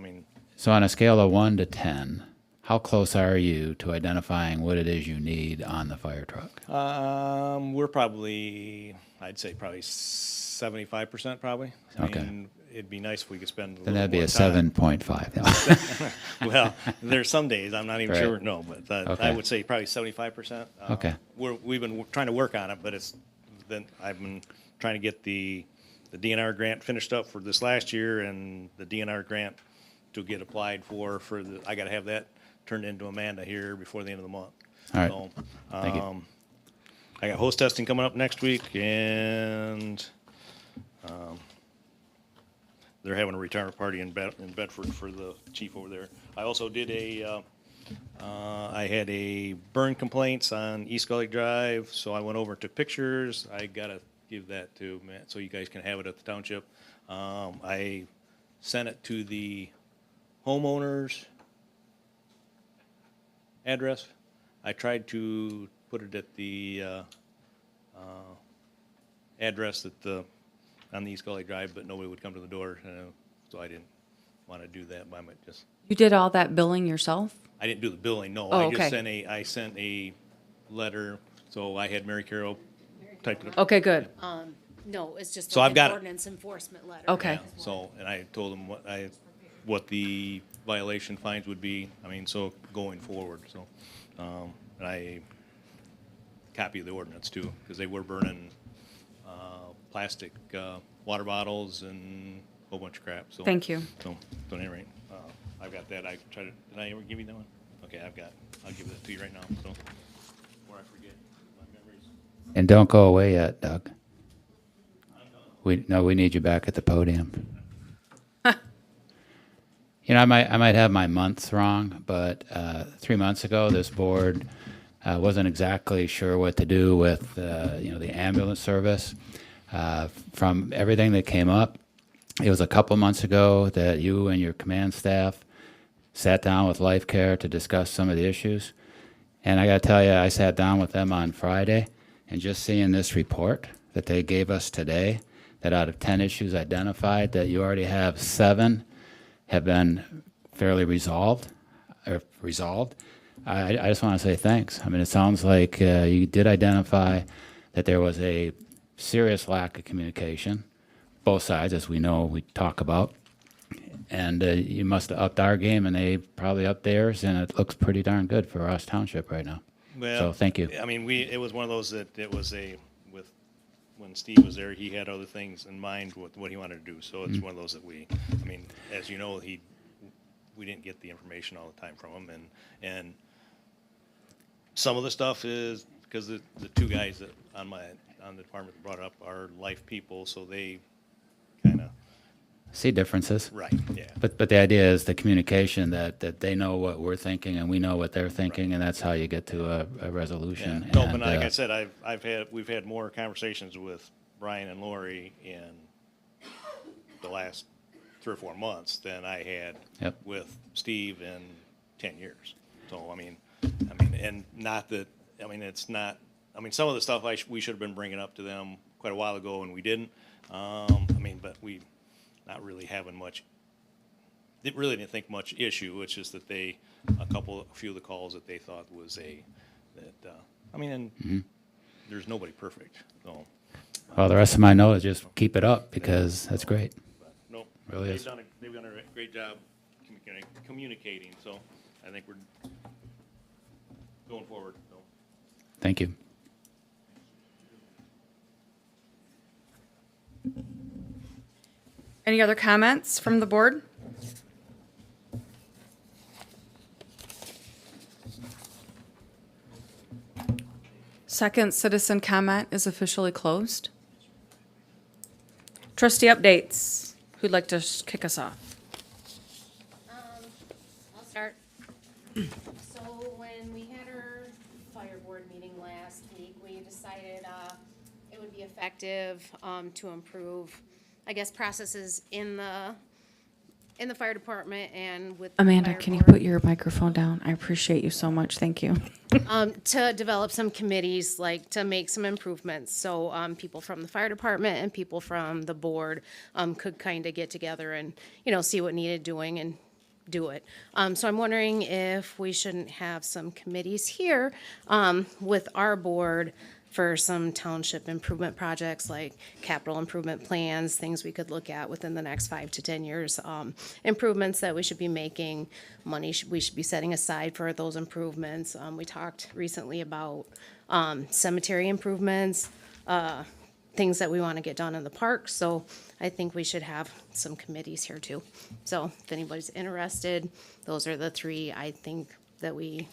So on a scale of 1 to 10, how close are you to identifying what it is you need on the fire truck? We're probably, I'd say probably 75% probably. Okay. It'd be nice if we could spend a Then little that'd be more a time. 7.5. Well, there's some days, I'm not even Right. sure, no, but I Okay. would say probably 75%. Okay. We've been trying to work on it, but I've been trying to get the DNR grant finished up for this last year and the DNR grant to get applied for I gotta have that turned into Amanda here before the end of the month. All right. So, Thank you. I got hose testing coming up next week, and they're having a retirement party in Bedford for the chief over there. I also did I had a burn complaints on East Gully Drive, so I went over and took pictures. I gotta give that to Matt, so you guys can have it at the township. I sent it to the homeowners address. I tried to put it at the address on the East Gully Drive, but nobody would come to the door, so I didn't want to do that. But I might just. You did all that billing yourself? I didn't do the billing. No, Oh, I okay. just I sent a letter. So I had Mary Carroll type it up. Okay, good. No, it's just So like I've an got it. ordinance enforcement letter. Okay. Yeah, so, and I told them what the violation fines would be. So going forward. So, and I copy of the ordinance too, because they were burning plastic water bottles and a whole bunch of crap. So Thank you. So, at any rate, I've got that. Did I ever give you that one? Okay, I'll give that to you right now. So before I forget my memories. And don't go away yet, Doug. We need you back at the podium. I might have my months wrong, but 3 months ago, this board wasn't exactly sure what to do with the ambulance service. From everything that came up, it was a couple months ago that you and your command staff sat down with Life Care to discuss some of the issues. And I got to tell you, I sat down with them on Friday, and just seeing this report that they gave us today, that out of 10 issues identified, that you already have 7 have been fairly resolved. I just want to say thanks. It sounds like you did identify that there was a serious lack of communication, both sides, as we know we talk about. And you must have upped our game, and they probably upped theirs, and it looks pretty darn good for Ross Township right now. So thank you. I mean, it was one of those that it was when Steve was there, he had other things in mind with what he wanted to do. So it's one of those that I mean, as you know, we didn't get the information all the time from him, and some of the stuff is because the two guys that on the department that brought it up are life people, so they kind of See differences. right, yeah. But the idea is the communication that they know what we're thinking and we know what they're thinking, and that's how you get to a resolution. Yeah. No, but And, like I said, we've had more conversations with Brian and Lori in the last 3 or 4 months than I had Yep. with Steve in 10 years. So, I mean, and not that, I mean, it's not, I mean, some of the stuff we should have been bringing up to them quite a while ago and we didn't. I mean, but we not really having much, they really didn't think much issue. It's just that a few of the calls that they thought was I mean, and there's nobody perfect, so. well, the rest of my note is just keep it up because that's great. Nope. Really They've is. done a great job communicating, so I think we're going forward, so. Thank you. Any other comments from the board? Second citizen comment is officially closed. Trustee updates. Who'd like to kick us off? I'll start. So when we had our fire board meeting last week, we decided it would be effective to improve, I guess, processes in the fire department and with the Amanda, fire can you board. put your microphone down? I appreciate you so much. Thank you. To develop some committees, like to make some improvements. So people from the fire department and people from the board could kind of get together and, see what needed doing and do it. So I'm wondering if we shouldn't have some committees here with our board for some township improvement projects like capital improvement plans, things we could look at within the next 5 to 10 years, improvements that we should be making, money we should be setting aside for those improvements. We talked recently about cemetery improvements, things that we want to get done in the park. So I think we should have some committees here too. So if anybody's interested, those are the 3 I think that we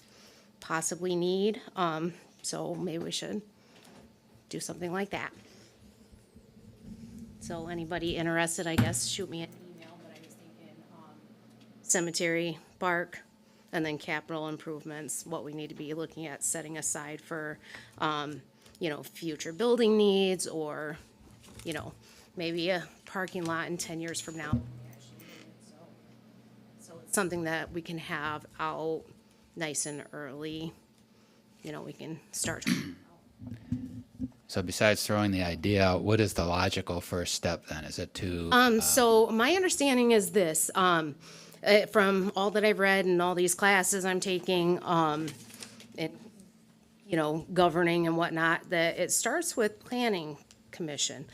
possibly need. So maybe we should do something like that. So anybody interested, I guess, shoot me an email, but I was thinking, cemetery, park, and then capital improvements, what we need to be looking at setting aside for, future building needs or, maybe a parking lot in 10 years from now. So it's something that we can have out nice and early, we can start. So besides throwing the idea out, what is the logical first step then? Is it to? So my understanding is this, from all that I've read and all these classes I'm taking, and, governing and whatnot, that it starts with planning commission.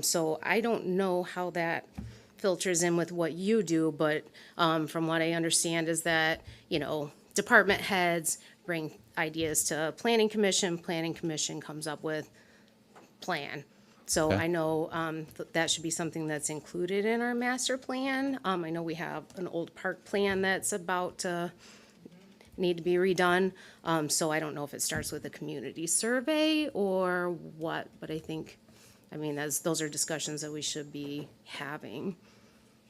So I don't know how that filters in with what you do, but, from what I understand is that, department heads bring ideas to planning commission comes up with plan. So Okay. I know that should be something that's included in our master plan. I know we have an old park plan that's about to need to be redone. So I don't know if it starts with a community survey or what, but I think, those are discussions that we should be having.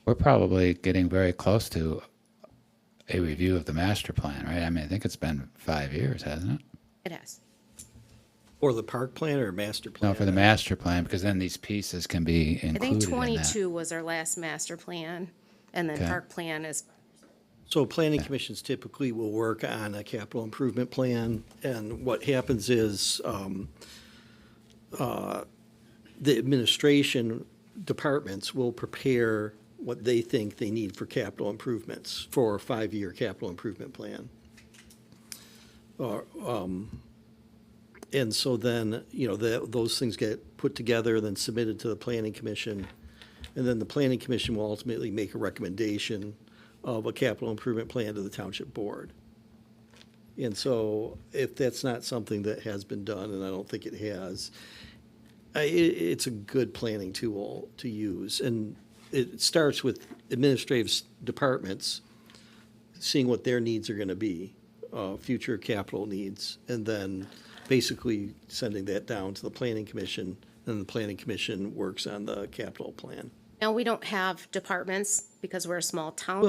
We're probably getting very close to a review of the master plan, right? I mean, I think it's been 5 years, hasn't it? It has. Or the park plan or master plan? No, for the master plan, because then these pieces can be I included think in that. 22 was our last master plan, and then Okay. park plan is, So planning commissions typically will work on a capital improvement plan, and what happens is, the administration departments will prepare what they think they need for capital improvements for a 5-year capital improvement plan. And so then, those things get put together, then submitted to the planning commission. And then the planning commission will ultimately make a recommendation of a capital improvement plan to the township board. And so if that's not something that has been done, and I don't think it has, it's a good planning tool to use. And it starts with administrative departments, seeing what their needs are gonna be, future capital needs, and then basically sending that down to the planning commission, and the planning commission works on the capital plan. Now, we don't have departments because we're a small town.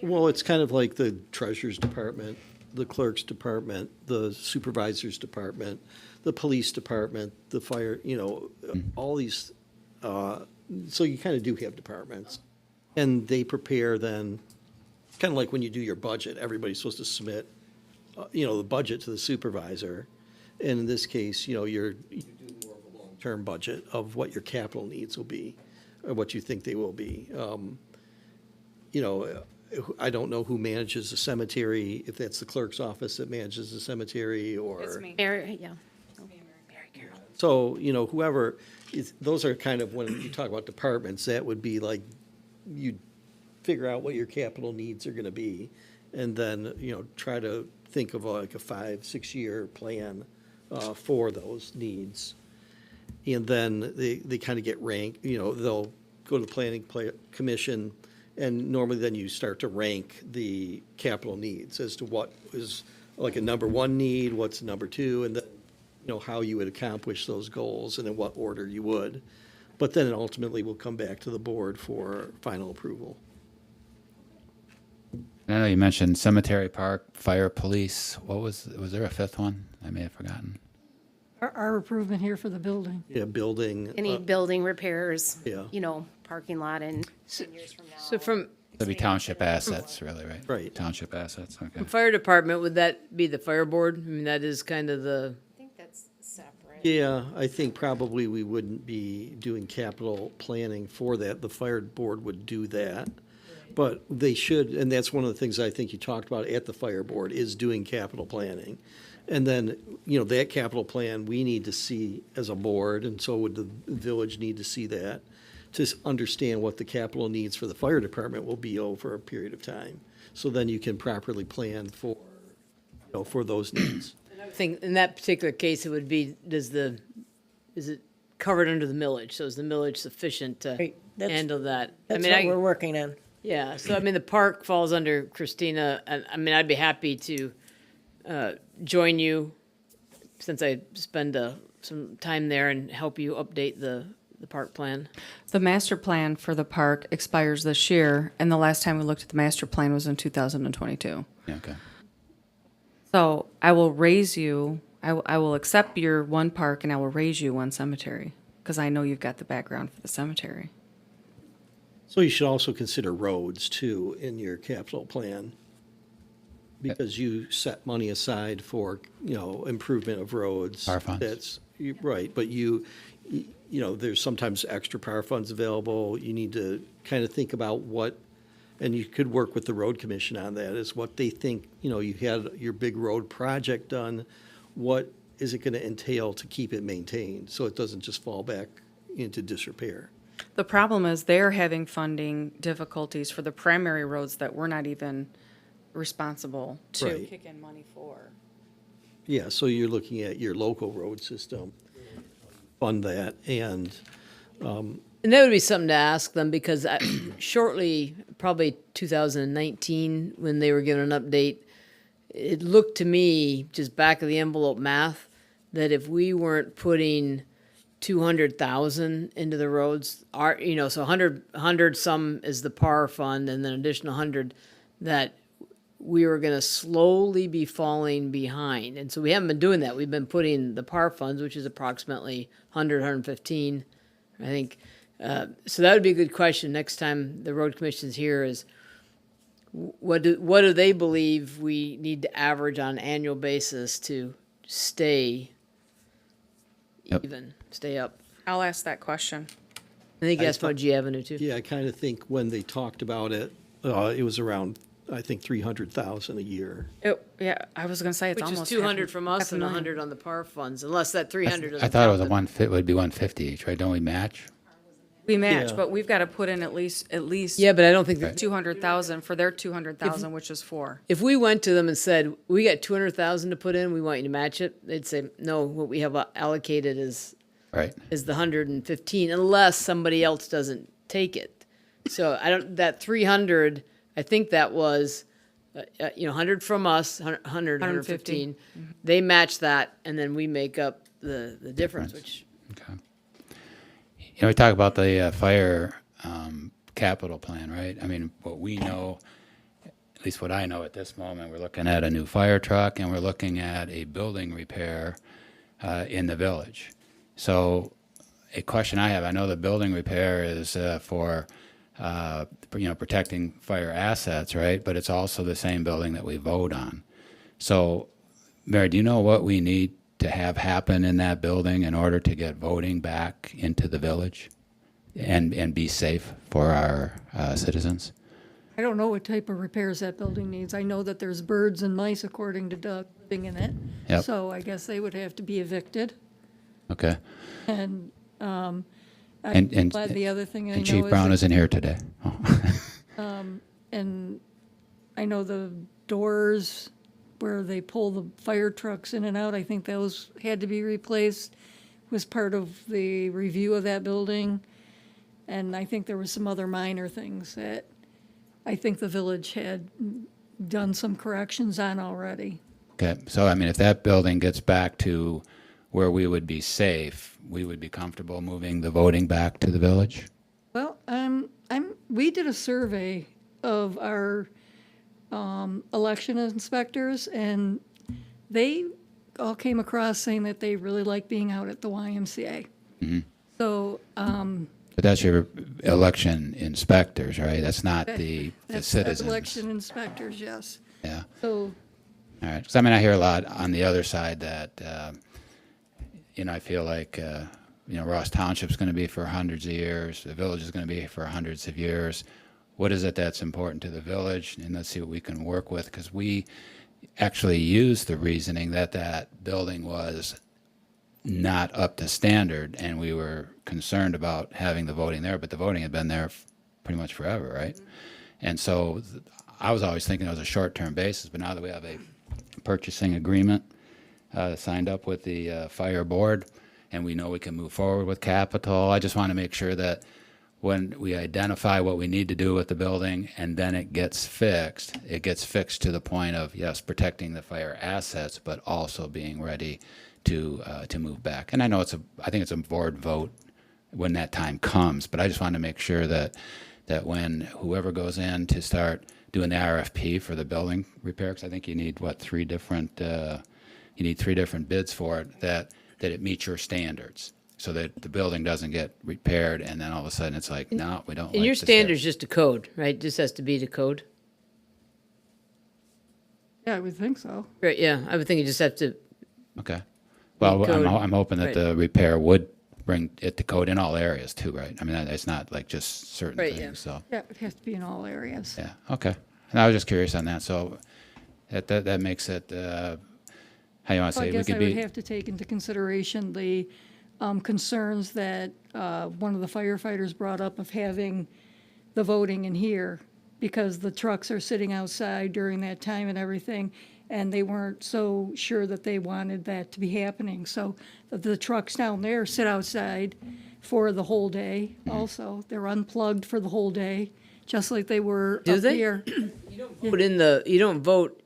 Well, it's kind of like the treasurer's department, the clerk's department, the supervisor's department, the police department, the fire, all these, so you kind of do have departments. And they prepare then, kind of like when you do your budget, everybody's supposed to submit, the budget to the supervisor. And in this case, you do more of a long-term budget of what your capital needs will be, or what you think they will be. I don't know who manages the cemetery, if that's the clerk's office that manages the cemetery, or. It's me. Yeah. So, whoever, those are kind of, when you talk about departments, that would be like, you figure out what your capital needs are gonna be, and then, try to think of like a 5-6 year plan for those needs. And then they kind of get ranked, they'll go to the planning commission, and normally then you start to rank the capital needs as to what is like a number one need, what's number two, and then, how you would accomplish those goals and in what order you would. But then it ultimately will come back to the board for final approval. I know you mentioned cemetery, park, fire, police. Was there a fifth one? I may have forgotten. Our improvement here for the building. Yeah, building. Any building repairs, Yeah. parking lot in 10 years from now. So from That'd be township assets, really, right? Right. Township assets, okay. fire department, would that be the fire board? I mean, that is kind of the, I think that's separate. Yeah, I think probably we wouldn't be doing capital planning for that. The fire board would do that. But they should, and that's one of the things I think you talked about at the fire board, is doing capital planning. And then, that capital plan, we need to see as a board, and so would the village need to see that, to understand what the capital needs for the fire department will be over a period of time. So then you can properly plan for, for those needs. I think in that particular case, it would be, is it covered under the millage? So is the millage sufficient to Right, that's- handle that? That's what we're working on. Yeah, so I mean, the park falls under Christina, and I mean, I'd be happy to join you, since I spend some time there, and help you update the park plan. The master plan for the park expires this year, and the last time we looked at the master plan was in 2022. Yeah, okay. So I will raise you, I will accept your one park, and I will raise you one cemetery, because I know you've got the background for the cemetery. So you should also consider roads too in your capital plan. Because you set money aside for, improvement of roads. Power funds. That's, right, but there's sometimes extra power funds available. You need to kind of think about what, and you could work with the road commission on that, is what they think, you had your big road project done. What is it gonna entail to keep it maintained, so it doesn't just fall back into disrepair? The problem is they're having funding difficulties for the primary roads that we're not even responsible to Right. kick in money for. Yeah, so you're looking at your local road system, fund that, and, And that would be something to ask them, because shortly, probably 2019, when they were given an update, it looked to me, just back of the envelope math, that if we weren't putting 200,000 into the roads, so 100 some is the PAR fund, and then additional 100, that we were going to slowly be falling behind. And so we haven't been doing that. We've been putting the PAR funds, which is approximately 100, 115, I think. So that would be a good question next time the road commission's here, is what do they believe we need to average on an annual basis to stay even, stay up? I'll ask that question. I think that's about G Avenue too. yeah, I kind of think when they talked about it, it was around, I think, 300,000 a year. Yeah, I was gonna say it's Which almost is 200 half- from us half a and million. 100 on the PAR funds, unless that 300 doesn't I thought it was count would be 150 each, right? Don't we match? We match, Yeah. but we've got to put in at least Yeah, but I don't think that, 200,000 for their 200,000, which is 4. if we went to them and said, we got 200,000 to put in, we want you to match it, they'd say, no, what we have allocated is Right. the 115, unless somebody else doesn't take it. So I don't, that 300, I think that was, 100 from us, 115. They match that, and then we make up the difference, which, Okay. You know, we talk about the fire capital plan, right? I mean, what we know, at least what I know at this moment, we're looking at a new fire truck and we're looking at a building repair in the village. So a question I have, I know the building repair is for protecting fire assets, right? But it's also the same building that we vote on. So, Mary, do you know what we need to have happen in that building in order to get voting back into the village and be safe for our citizens? I don't know what type of repairs that building needs. I know that there's birds and mice, according to Doug, living in it. Yep. So I guess they would have to be evicted. Okay. And I'm And glad the other thing I know and is Chief Brown that- isn't here today. Oh. and I know the doors where they pull the fire trucks in and out, I think those had to be replaced, was part of the review of that building. And I think there was some other minor things that I think the village had done some corrections on already. Okay, so I mean, if that building gets back to where we would be safe, we would be comfortable moving the voting back to the village? Well, we did a survey of our election inspectors, and they all came across saying that they really like being out at the YMCA. So, But that's your election inspectors, right? That's not the that's citizens. election inspectors, yes. Yeah, So, all right. 'Cause I mean, I hear a lot on the other side that, I feel like, Ross Township's going to be for hundreds of years. The village is going to be for hundreds of years. What is it that's important to the village? And let's see what we can work with, because we actually used the reasoning that that building was not up to standard, and we were concerned about having the voting there, but the voting had been there pretty much forever, right? And so I was always thinking it was a short-term basis, but now that we have a purchasing agreement signed up with the fire board, and we know we can move forward with capital, I just want to make sure that when we identify what we need to do with the building and then it gets fixed to the point of, yes, protecting the fire assets, but also being ready to move back. And I know I think it's a board vote when that time comes, but I just want to make sure that when whoever goes in to start doing the RFP for the building repair, because I think you need, three different bids for it, that it meets your standards, so that the building doesn't get repaired and then all of a sudden it's like, no, we don't like and your this here. standard's just a code, right? Just has to be the code. yeah, I would think so. Right, yeah, I would think you just have to, Okay. Well, code. I'm hoping that Right. the repair would bring it to code in all areas too, right? I mean, it's not like just certain Right, things, yeah. so, Yeah, it has to be in all areas. yeah, okay. And I was just curious on that, so that makes it, how you want to So I say, we guess I could would be, have to take into consideration the concerns that one of the firefighters brought up of having the voting in here, because the trucks are sitting outside during that time and everything, and they weren't so sure that they wanted that to be happening. So the trucks down there sit outside for the whole day also. They're unplugged for the whole day, just like they were Do up they? here. vote you don't vote,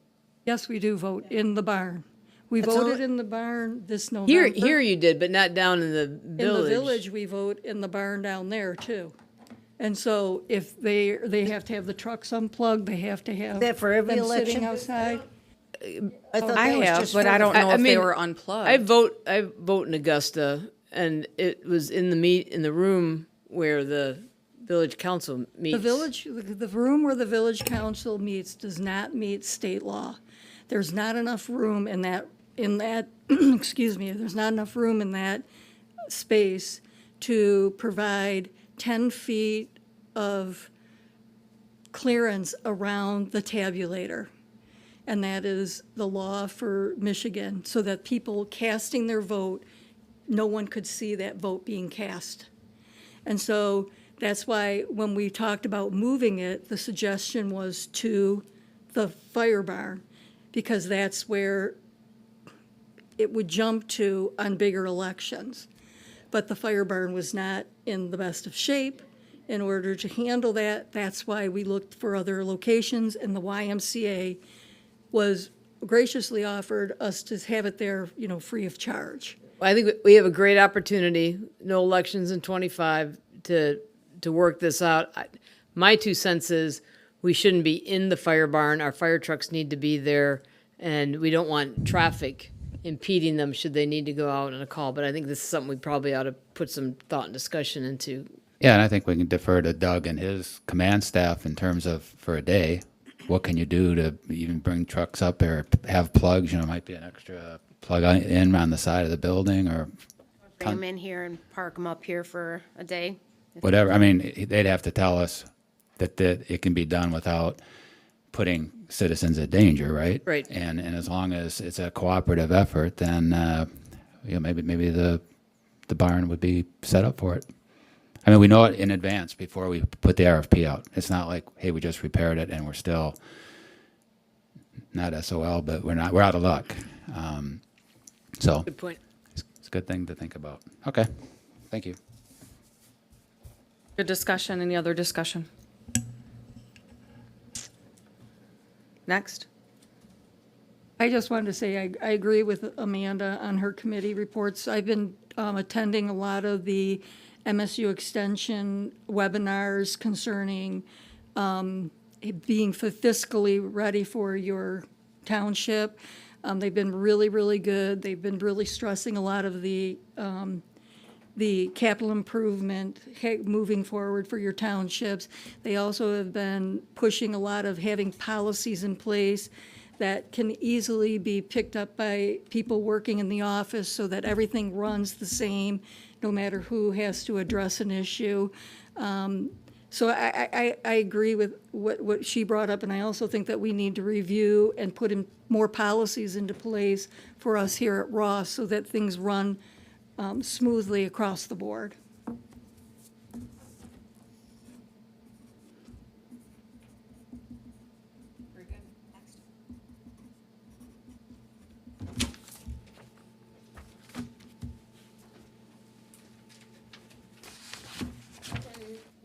Yes, we do vote in the barn. We That's voted all- in the barn this November. here you did, but not down in the In village. the village, we vote in the barn down there too. And so if they have to have the trucks unplugged, they have to have. Is that for every them sitting election? outside. I thought I that was have, just but for I the- don't know if they mean, were unplugged. I vote in Augusta, and it was in the room where the village council meets. The room where the village council meets does not meet state law. There's not enough room in that, excuse me, there's not enough room in that space to provide 10 feet of clearance around the tabulator. And that is the law for Michigan, so that people casting their vote, no one could see that vote being cast. And so that's why when we talked about moving it, the suggestion was to the fire barn, because that's where it would jump to on bigger elections. But the fire barn was not in the best of shape. In order to handle that, that's why we looked for other locations, and the YMCA was graciously offered us to have it there, free of charge. I think we have a great opportunity, no elections in '25, to work this out. My 2 cents is we shouldn't be in the fire barn. Our fire trucks need to be there, and we don't want traffic impeding them should they need to go out on a call. But I think this is something we probably ought to put some thought and discussion into. Yeah, and I think we can defer to Doug and his command staff in terms of, for a day, what can you do to even bring trucks up or have plugs? Might be an extra plug in on the side of the building or Bring them in here and park them up here for a day. whatever. I mean, they'd have to tell us that it can be done without putting citizens at danger, right? Right. And as long as it's a cooperative effort, then maybe the barn would be set up for it. I mean, we know it in advance before we put the RFP out. It's not like, hey, we just repaired it and we're still not SOL, but we're out of luck. So Good point. it's a good thing to think about. Okay, thank you. Good discussion. Any other discussion? Next. I just wanted to say I agree with Amanda on her committee reports. I've been attending a lot of the MSU Extension webinars concerning being fiscally ready for your township. They've been really, really good. They've been really stressing a lot of the capital improvement moving forward for your townships. They also have been pushing a lot of having policies in place that can easily be picked up by people working in the office so that everything runs the same, no matter who has to address an issue. So I agree with what she brought up, and I also think that we need to review and put in more policies into place for us here at Ross so that things run smoothly across the board.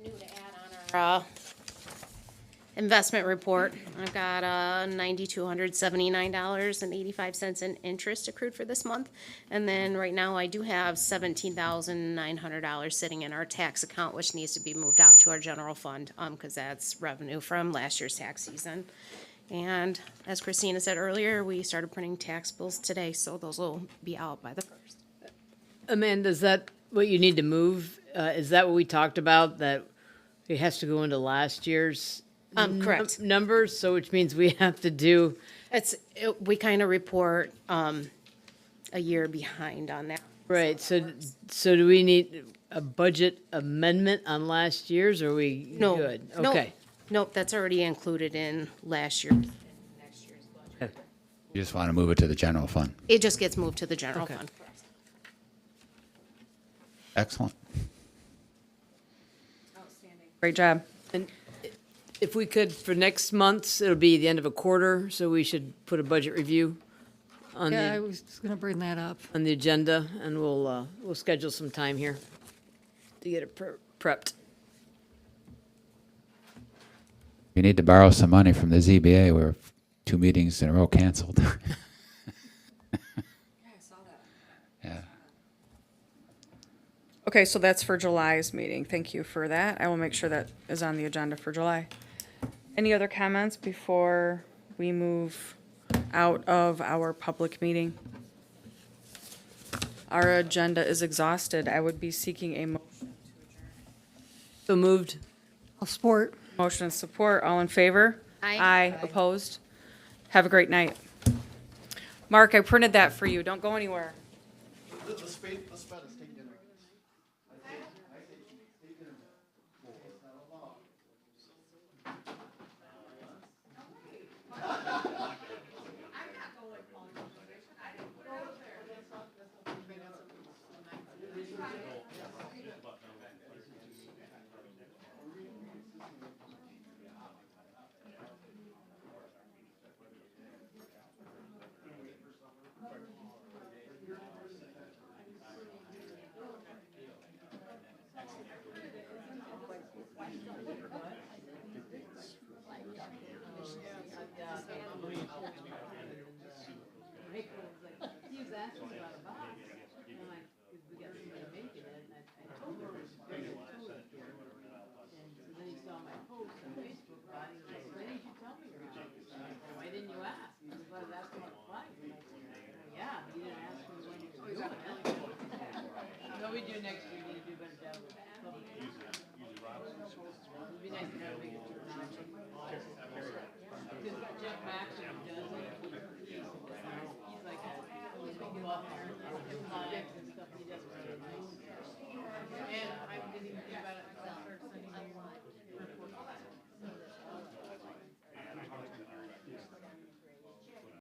New to add on our investment report. I've got $9,279.85 in interest accrued for this month. And then right now I do have $17,900 sitting in our tax account, which needs to be moved out to our general fund, because that's revenue from last year's tax season. And as Christina said earlier, we started printing tax bills today, so those will be out by the 1st. Amanda, is that what you need to move? Is that what we talked about, that it has to go into last year's Correct. numbers? So which means we have to do, We kind of report a year behind on that. right, so do we need a budget amendment on last year's, or are we No. good? Nope. Okay. Nope, that's already included in next year's budget. You just want to move it to the general fund. It just gets moved to the general Okay. fund. Excellent. Great job. And if we could, for next month's, it'll be the end of a quarter, so we should put a budget review on Yeah, I the, was just gonna bring that up. on the agenda, and we'll schedule some time here to get it prepped. You need to borrow some money from the ZBA. We're 2 meetings in a row canceled. Yeah. Okay, so that's for July's meeting. Thank you for that. I will make sure that is on the agenda for July. Any other comments before we move out of our public meeting? Our agenda is exhausted. I would be seeking a So moved. I'll support. motion and support. All in favor? Aye. Aye. Opposed? Have a great night. Mark, I printed that for you. Don't go anywhere. Let's finish taking dinner.